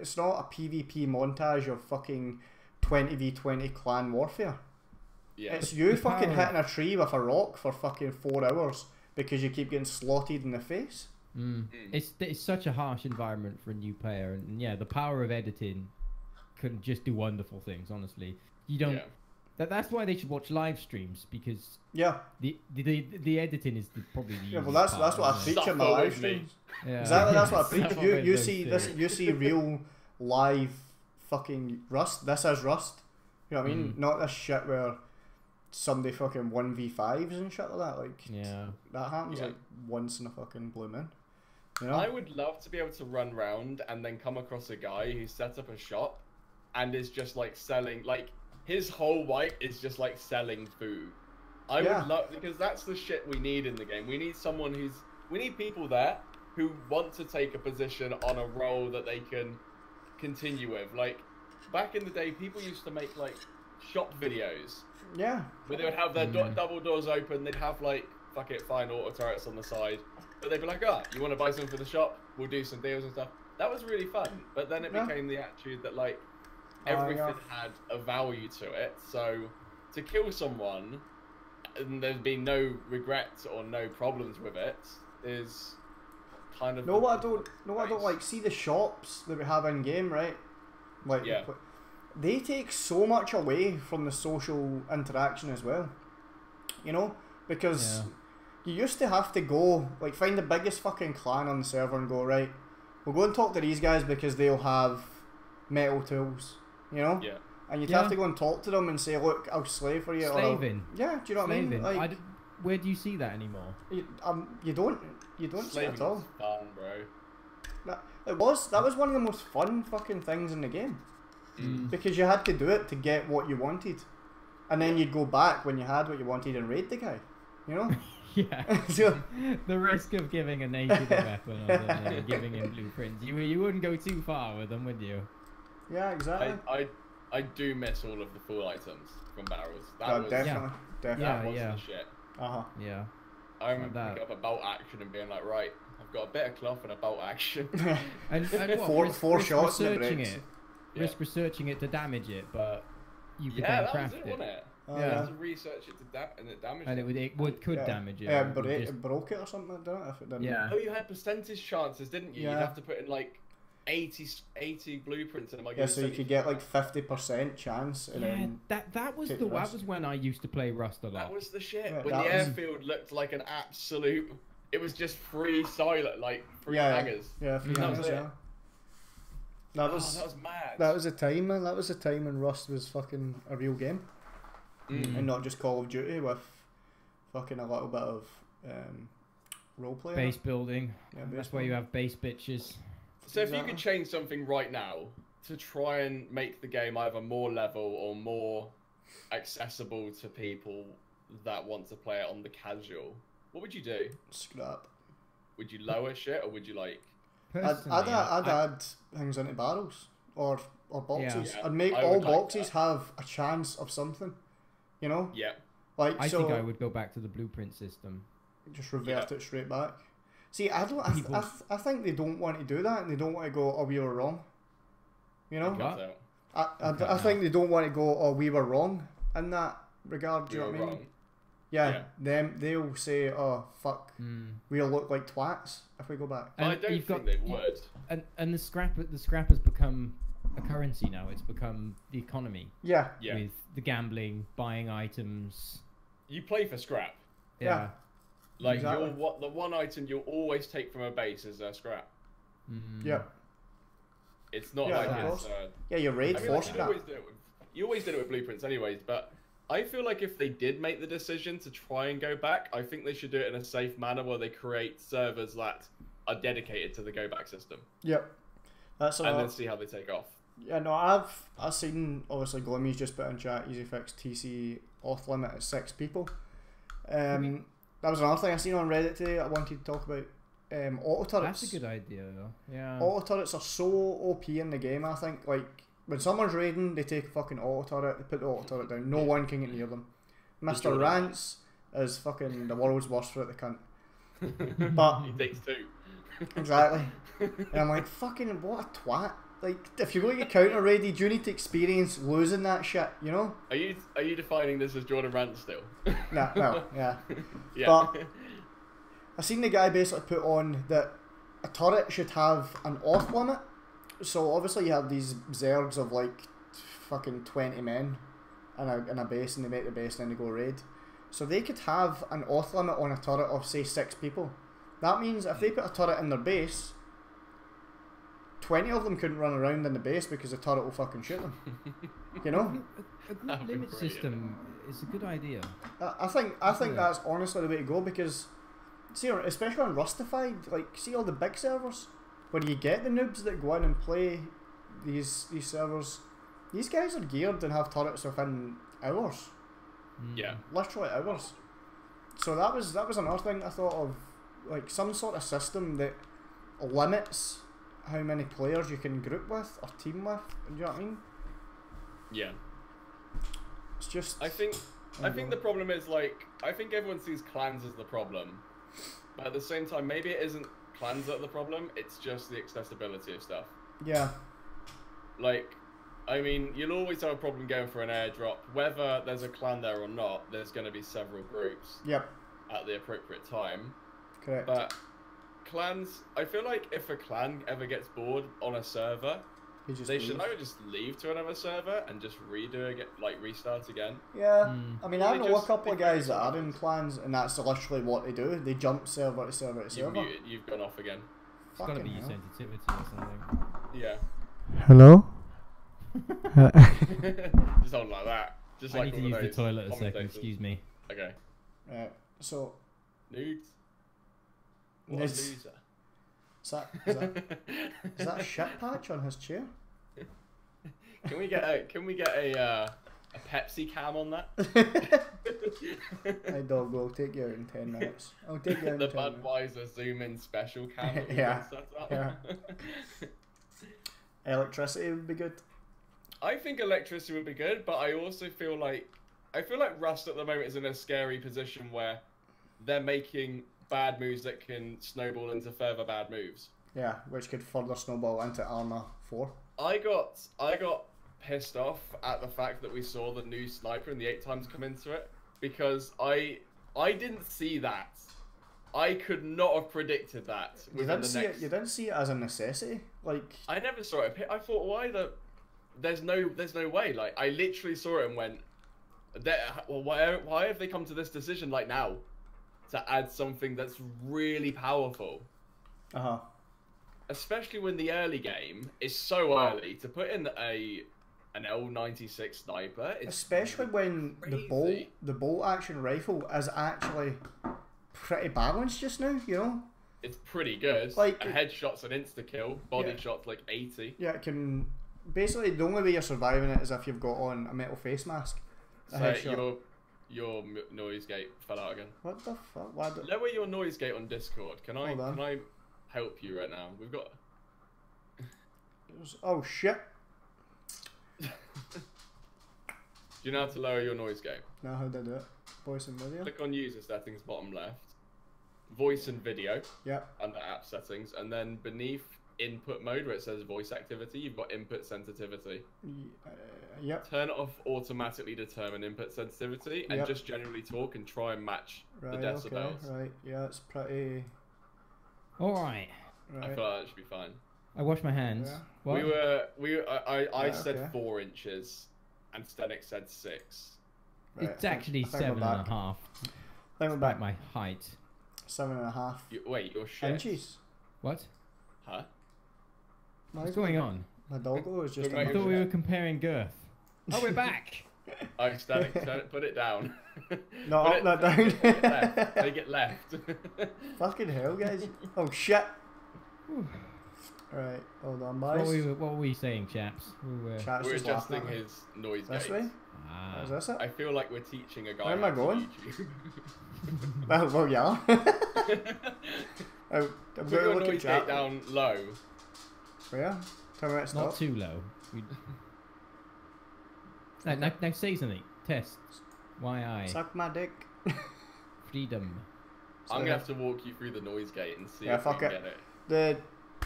It's not a PvP montage of fucking 20v20 clan warfare. Yeah. It's you the fucking power- hitting a tree with a rock for fucking 4 hours because you keep getting slotted in the face. It's such a harsh environment for a new player, and yeah, the power of editing can just do wonderful things. Honestly, you don't. Yeah. That's why they should watch live streams, because Yeah. the editing is probably the Yeah, well, easiest that's what I part, isn't preach in my Suffer live with me. streams. it? Yeah. Exactly, that's what I Suffer preach. with You them see too. this. You see real live fucking Rust. This is Rust. You know what I mean? Not this shit where somebody fucking 1v5s and shit like that. Like, Yeah. that happens Yeah. like once in a fucking blue moon. You know? I would love to be able to run round and then come across a guy who set up a shop and is just like selling, like his whole wipe is just like selling food. I would love, because that's the shit we need in the game. We need someone we need people there who want to take a position on a role that they can continue with. Like back in the day, people used to make like shop videos. Yeah. Where they would have their double doors open, they'd have like, fuck it, fine, auto turrets on the side. But they'd be like, oh, you want to buy something for the shop? We'll do some deals and stuff. That was really fun. But then it became the attitude that like, everything had a value to it. So to kill someone and there's been no regrets or no problems with it is kind of... No, what I don't like, see the shops that we have in game, right? Like, Yeah. they take so much away from the social interaction as well. You know? Because you used to have to go, like, find the biggest fucking clan on the server and go, right, we'll go and talk to these guys because they'll have metal tools, you know? Yeah. And you'd have to go and talk to them and say, look, I'll slave for you. Slaving. Or, yeah, do you know what I mean? Like, where do you see that anymore? you don't see it Slaving at all. is fun, bro. That was one of the most fun fucking things in the game. Because you had to do it to get what you wanted. And then you'd go back when you had what you wanted and raid the guy. You know? Yeah. So, The risk of giving a naked a weapon or something, giving him blueprints. You wouldn't go too far with them, would you? yeah, exactly. I do miss all of the full items from barrels. That Oh, was, definitely. Definitely. that was Yeah. the shit. Uh-huh. Yeah. I remember Like picking up a bolt action and being like, right, I've got a bit of cloth and a bolt action. And what, Four risk shots and it researching breaks. it. Yeah. Risk researching it to damage it, but you could Yeah, then that was craft it, it. wasn't it? Oh, You yeah. had to research it and it damaged And it could Yeah. damage it. Yeah, or it but would it just- broke it or something, didn't it? If it didn't. Yeah. Oh, you had percentage chances, didn't you? Yeah. You'd have to put in like 80 blueprints in them. Like Yeah, so you could get like 50% chance. And Yeah, then, that was take that Rust. was when I used to play Rust a lot. That was the shit. Yeah, when that the was- airfield looked like an absolute... It was just free silent, like free Yeah, hangers. yeah, free That was hangers, it. yeah. That was mad. that was a time, man. That was a time when Rust was fucking a real game, and not just Call of Duty with fucking a little bit of role play. Base building. Yeah, base That's why you have base bitches. So if you could change something right now to try and make the game either more level or more accessible to people that want to play it on the casual, what would you do? Scrap. Would you lower shit or would you like... Personally, I'd add things into barrels or boxes. Yeah, I'd make I all would like boxes that. have a chance of something. You know, Yeah. like I so. think I would go back to the blueprint system. Just revert Yeah. it straight back. See, I don't. I think they don't want to do that, and they don't want to go, "Oh, we were wrong." You know, What? I think they don't want to go, "Oh, we were wrong" in that regard. Do you know what I mean? wrong. Yeah, they'll say, "Oh, fuck, Mm. we'll look like twats if we go back." I And don't you've think got- they would. And the scrap has become a currency now. It's become the economy Yeah, Yeah. with the gambling, buying items. You play for scrap. Yeah. Like Exactly. the one item you'll always take from a base is a scrap. Mm. yeah, It's not Yeah, like of it's. course. yeah. You raid I mean, for like, scrap. you always did it with blueprints, anyways. But I feel like if they did make the decision to try and go back, I think they should do it in a safe manner where they create servers that are dedicated to the go back system, Yep, that's and then see how they take off. Yeah, no, I've seen obviously Glimmy's just put in chat easy fix TC off limit at 6 people. That was another thing I seen on Reddit today. I wanted to talk about auto turrets. That's a good idea, though. Yeah. Auto turrets are so OP in the game. I think like when someone's raiding, they take a fucking auto turret, they put the auto turret down. No one can get near them. Mr. Rance is fucking the world's worst for it. The cunt. But He takes 2. Exactly. And I'm like, fucking what a twat. Like, if you're going to get counter raided, you need to experience losing that shit, you know? Are you defining this as Jordan Rant still? Nah, well, yeah. Yeah. But I seen the guy basically put on that a turret should have an off limit. So obviously you have these zergs of like fucking 20 men in a base, and they make the base and then they go raid. So they could have an off limit on a turret of say 6 people. That means if they put a turret in their base, 20 of them couldn't run around in the base because the turret will fucking shoot them. You know? A good limit system is a good idea. I think that's honestly the way to go, because see, especially on Rustified, like see all the big servers where you get the noobs that go in and play these servers. These guys are geared and have turrets within hours. Yeah. Literally hours. So that was another thing I thought of, like some sort of system that limits how many players you can group with or team with. Do you know what I mean? Yeah. It's just. I think the problem is, like, I think everyone sees clans as the problem, but at the same time, maybe it isn't clans that are the problem. It's just the accessibility of stuff. Yeah. Like, I mean, you'll always have a problem going for an airdrop. Whether there's a clan there or not, there's going to be several groups. Yep. At the appropriate time. Correct. But clans, I feel like if a clan ever gets bored on a server, they should either just leave to another server and just redo it, like restart again. Yeah, I mean, I know a couple of guys that are in clans, and that's literally what they do. They jump server to server to server. You've gone off again. It's got to be your sensitivity or something. Yeah. Hello? Just on like that. Just I like need to use the toilet a second, excuse me. Okay. Right, so... Nudes? What a loser. Is that a shit patch on his chair? Can we get a Pepsi cam on that? Hey dog, we'll take you out in 10 minutes. I'll take you out in the 10 minutes. Budweiser zoom in special cam that we Yeah, set up. yeah. Electricity would be good. I think electricity would be good, but I also feel like Rust at the moment is in a scary position where they're making bad moves that can snowball into further bad moves. Yeah, which could further snowball into Arma 4. I got pissed off at the fact that we saw the new sniper in the 8 times come into it, because I didn't see that. I could not have predicted that. You didn't see it as a necessity. Like, I never saw it. I thought, there's no way. Like, I literally saw it and went, well, why have they come to this decision like now to add something that's really powerful? Especially when the early game is so early to put in an L96 sniper. Especially when crazy. the bolt action rifle is actually pretty balanced just now, you know? It's pretty good. Like, a headshot's an insta kill, body shot's like 80. Yeah, it can. Basically, the only way you're surviving it is if you've got on a metal face mask. So your noise gate fell out again. What the fuck? Why Lower your noise gate on Discord. Can I help you right now? We've got. Oh shit! Do you know how to lower your noise gate? Now how do I do it? Voice and video. Click on user settings, bottom left. Voice and video. Yep. Under app settings, and then beneath input mode where it says voice activity, you've got input sensitivity. Yep. Turn off automatically determine input sensitivity, and just generally talk and try and match the decibels. Okay, right. Yeah, it's pretty. All right. I feel like that should be fine. I wash my hands. Yeah. What? I said 4 inches, and Stenik said 6. Right, it's actually 7.5. Despite my height. 7.5. Wait, you're shit. Inches. What? Huh? What's going on? My doggo was just. I thought we were comparing girth. Oh, we're back. Oh, Stenik, put it down. No, up, not down. Take it left. Fucking hell, guys. Oh shit. Right, hold on, boys. What were we saying, chaps? We're adjusting his noise gate. This way? Is this it? I feel like we're teaching a guy. Where am I going? well, yeah. I'm Put your noise gate down low. Where? Tell me where to stop. Not too low. Now say something. Test. Why I? Suck my dick. Freedom. I'm gonna have to walk you through the noise gate and see if we can get it. the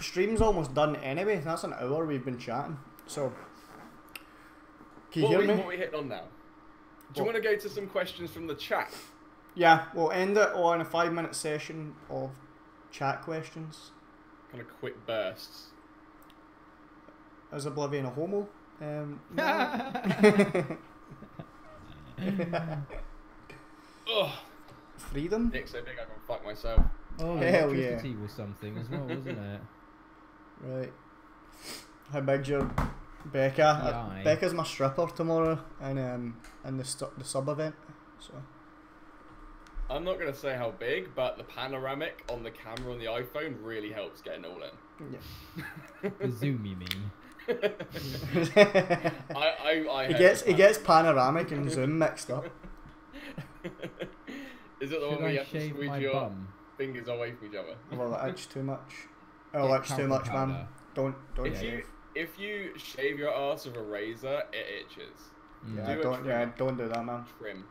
stream's almost done anyway. That's an hour we've been chatting. So, can you hear me? What are we hitting on now? Do you want to go to some questions from the chat? Yeah, we'll end it on a 5-minute session of chat questions. Kind of quick bursts. Is Oblivion a homo? No. Ugh. Freedom? Dick so big I can fuck myself. Oh, Hell electricity was something as well, wasn't it? Right. How big's your Becca? Yeah, Becca's my stripper tomorrow in the sub event. So. I'm not going to say how big, but the panoramic on the camera on the iPhone really helps getting all in. Yeah. The zoom, you mean? He gets panoramic and zoom mixed up. Is it the one where you have to squeeze your fingers away from each other? Well, that itch too much. Oh, itch too much, man. Don't shave. If you shave your ass with a razor, it itches. Don't do that, man. Trim.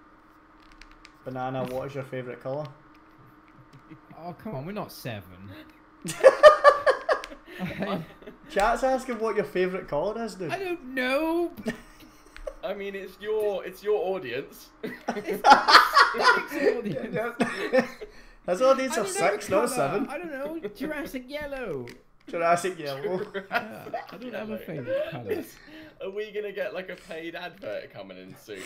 Banana, what is your favourite colour? Oh, come on, we're not 7. Chat's asking what your favourite colour is, dude. I don't know. I mean, it's your audience. His audience of 6, not 7. I don't know. Jurassic yellow. Jurassic yellow. I don't have a favourite colour. Are we gonna get like a paid advert coming in soon?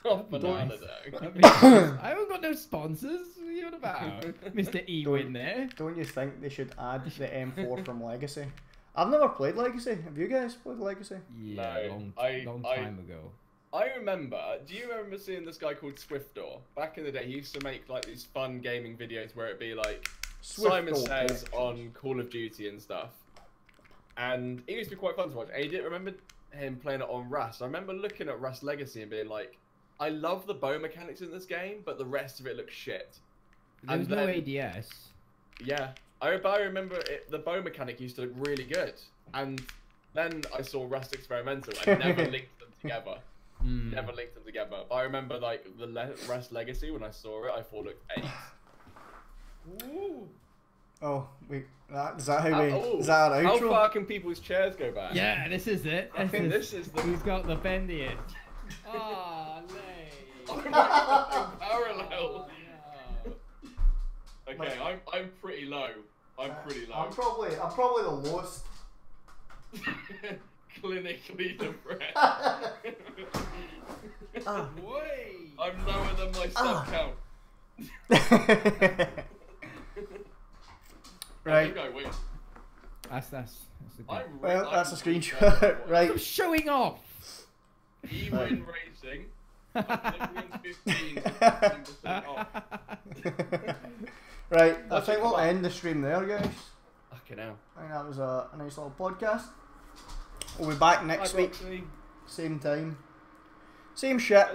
Off Banana though. I haven't got no sponsors. What are you on about? Mr. Ewin there. Don't you think they should add the M4 from Legacy? I've never played Legacy. Have you guys played Legacy? Yeah, long time ago. I remember, do you remember seeing this guy called Swiftdoor? Back in the day, he used to make like these fun gaming videos where it'd be like Simon Says on Call of Duty and stuff. And it used to be quite fun to watch. And you didn't remember him playing it on Rust. I remember looking at Rust Legacy and being like, I love the bow mechanics in this game, but the rest of it looks shit. There's no ADS. Yeah. I remember the bow mechanic used to look really good. And then I saw Rust Experimental and never linked them together. Never linked them together. But I remember like the Rust Legacy, when I saw it, I thought it looked ace. Ooh. Oh, wait. Is that how we... is that our outro? How far can people's chairs go back? Yeah, this is it. I think this is the... We've got the bendiest. Oh, I'm parallel. Oh, no. Okay, I'm pretty low. I'm pretty low. I'm probably the lowest. Clinically depressed. Way. I'm lower than my sub count. Right. I think I win. That's a good. Well, that's a screenshot. Right. I'm showing off. E-win racing. 15% off. Right, I think we'll end the stream there, guys. Fucking hell. I think that was a nice little podcast. We'll be back next week. Same time. Same shit.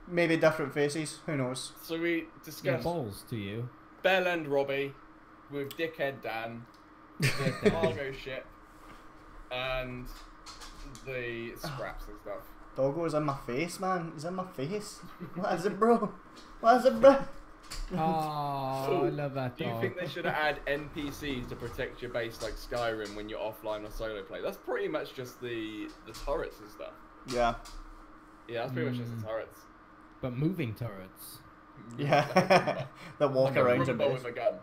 Maybe different faces. Who knows? So we discussed balls to you. Bell and Robbie with Dickhead Dan, the cargo ship, and the scraps and stuff. Doggo's in my face, man. He's in my face. What is it, bro? What is it, bro? Oh, I love that dog. Do you think they should add NPCs to protect your base like Skyrim when you're offline or solo play? That's pretty much just the turrets and stuff. Yeah. Yeah, that's pretty much just the turrets. But moving turrets. Yeah. That walk like around your base. with a gun.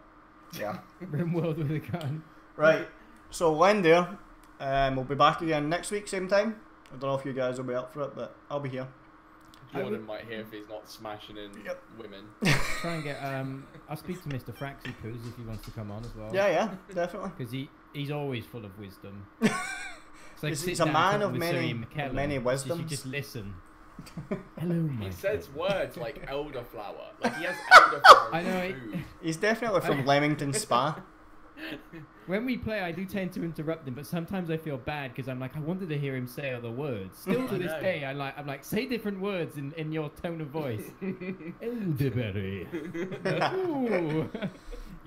Yeah. Rimworld with a gun. Right. So we'll end there. We'll be back again next week, same time. I don't know if you guys will be up for it, but I'll be here. Jordan might hear if he's not smashing in women. Try and get I'll speak to Mr. Fraxy Poos if he wants to come on as well. Yeah, definitely. Because he's always full of wisdom. It's like he's a man of many wisdoms. You just listen. Hello, my He says words like elderflower. Like he has elderflower. I know. He's definitely from Leamington Spa. When we play, I do tend to interrupt him, but sometimes I feel bad because I'm like, I wanted to hear him say other words. Still to this day, I'm like, say different words in your tone of voice. Elderberry. Ooh,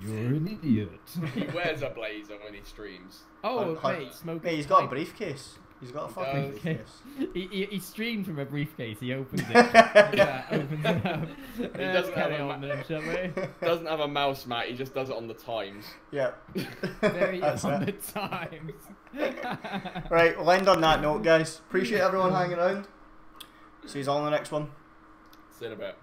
you're an idiot. He wears a blazer when he streams. Oh, okay. Smoking. Hey, he's got a briefcase. He's got a fucking briefcase. He streamed from a briefcase. He opens it. Opens it up. He doesn't have doesn't have a mouse mat. He just does it on the times. Yeah. Very on the times. Right, we'll end on that note, guys. Appreciate everyone hanging around. See you all in the next one. See you in a bit.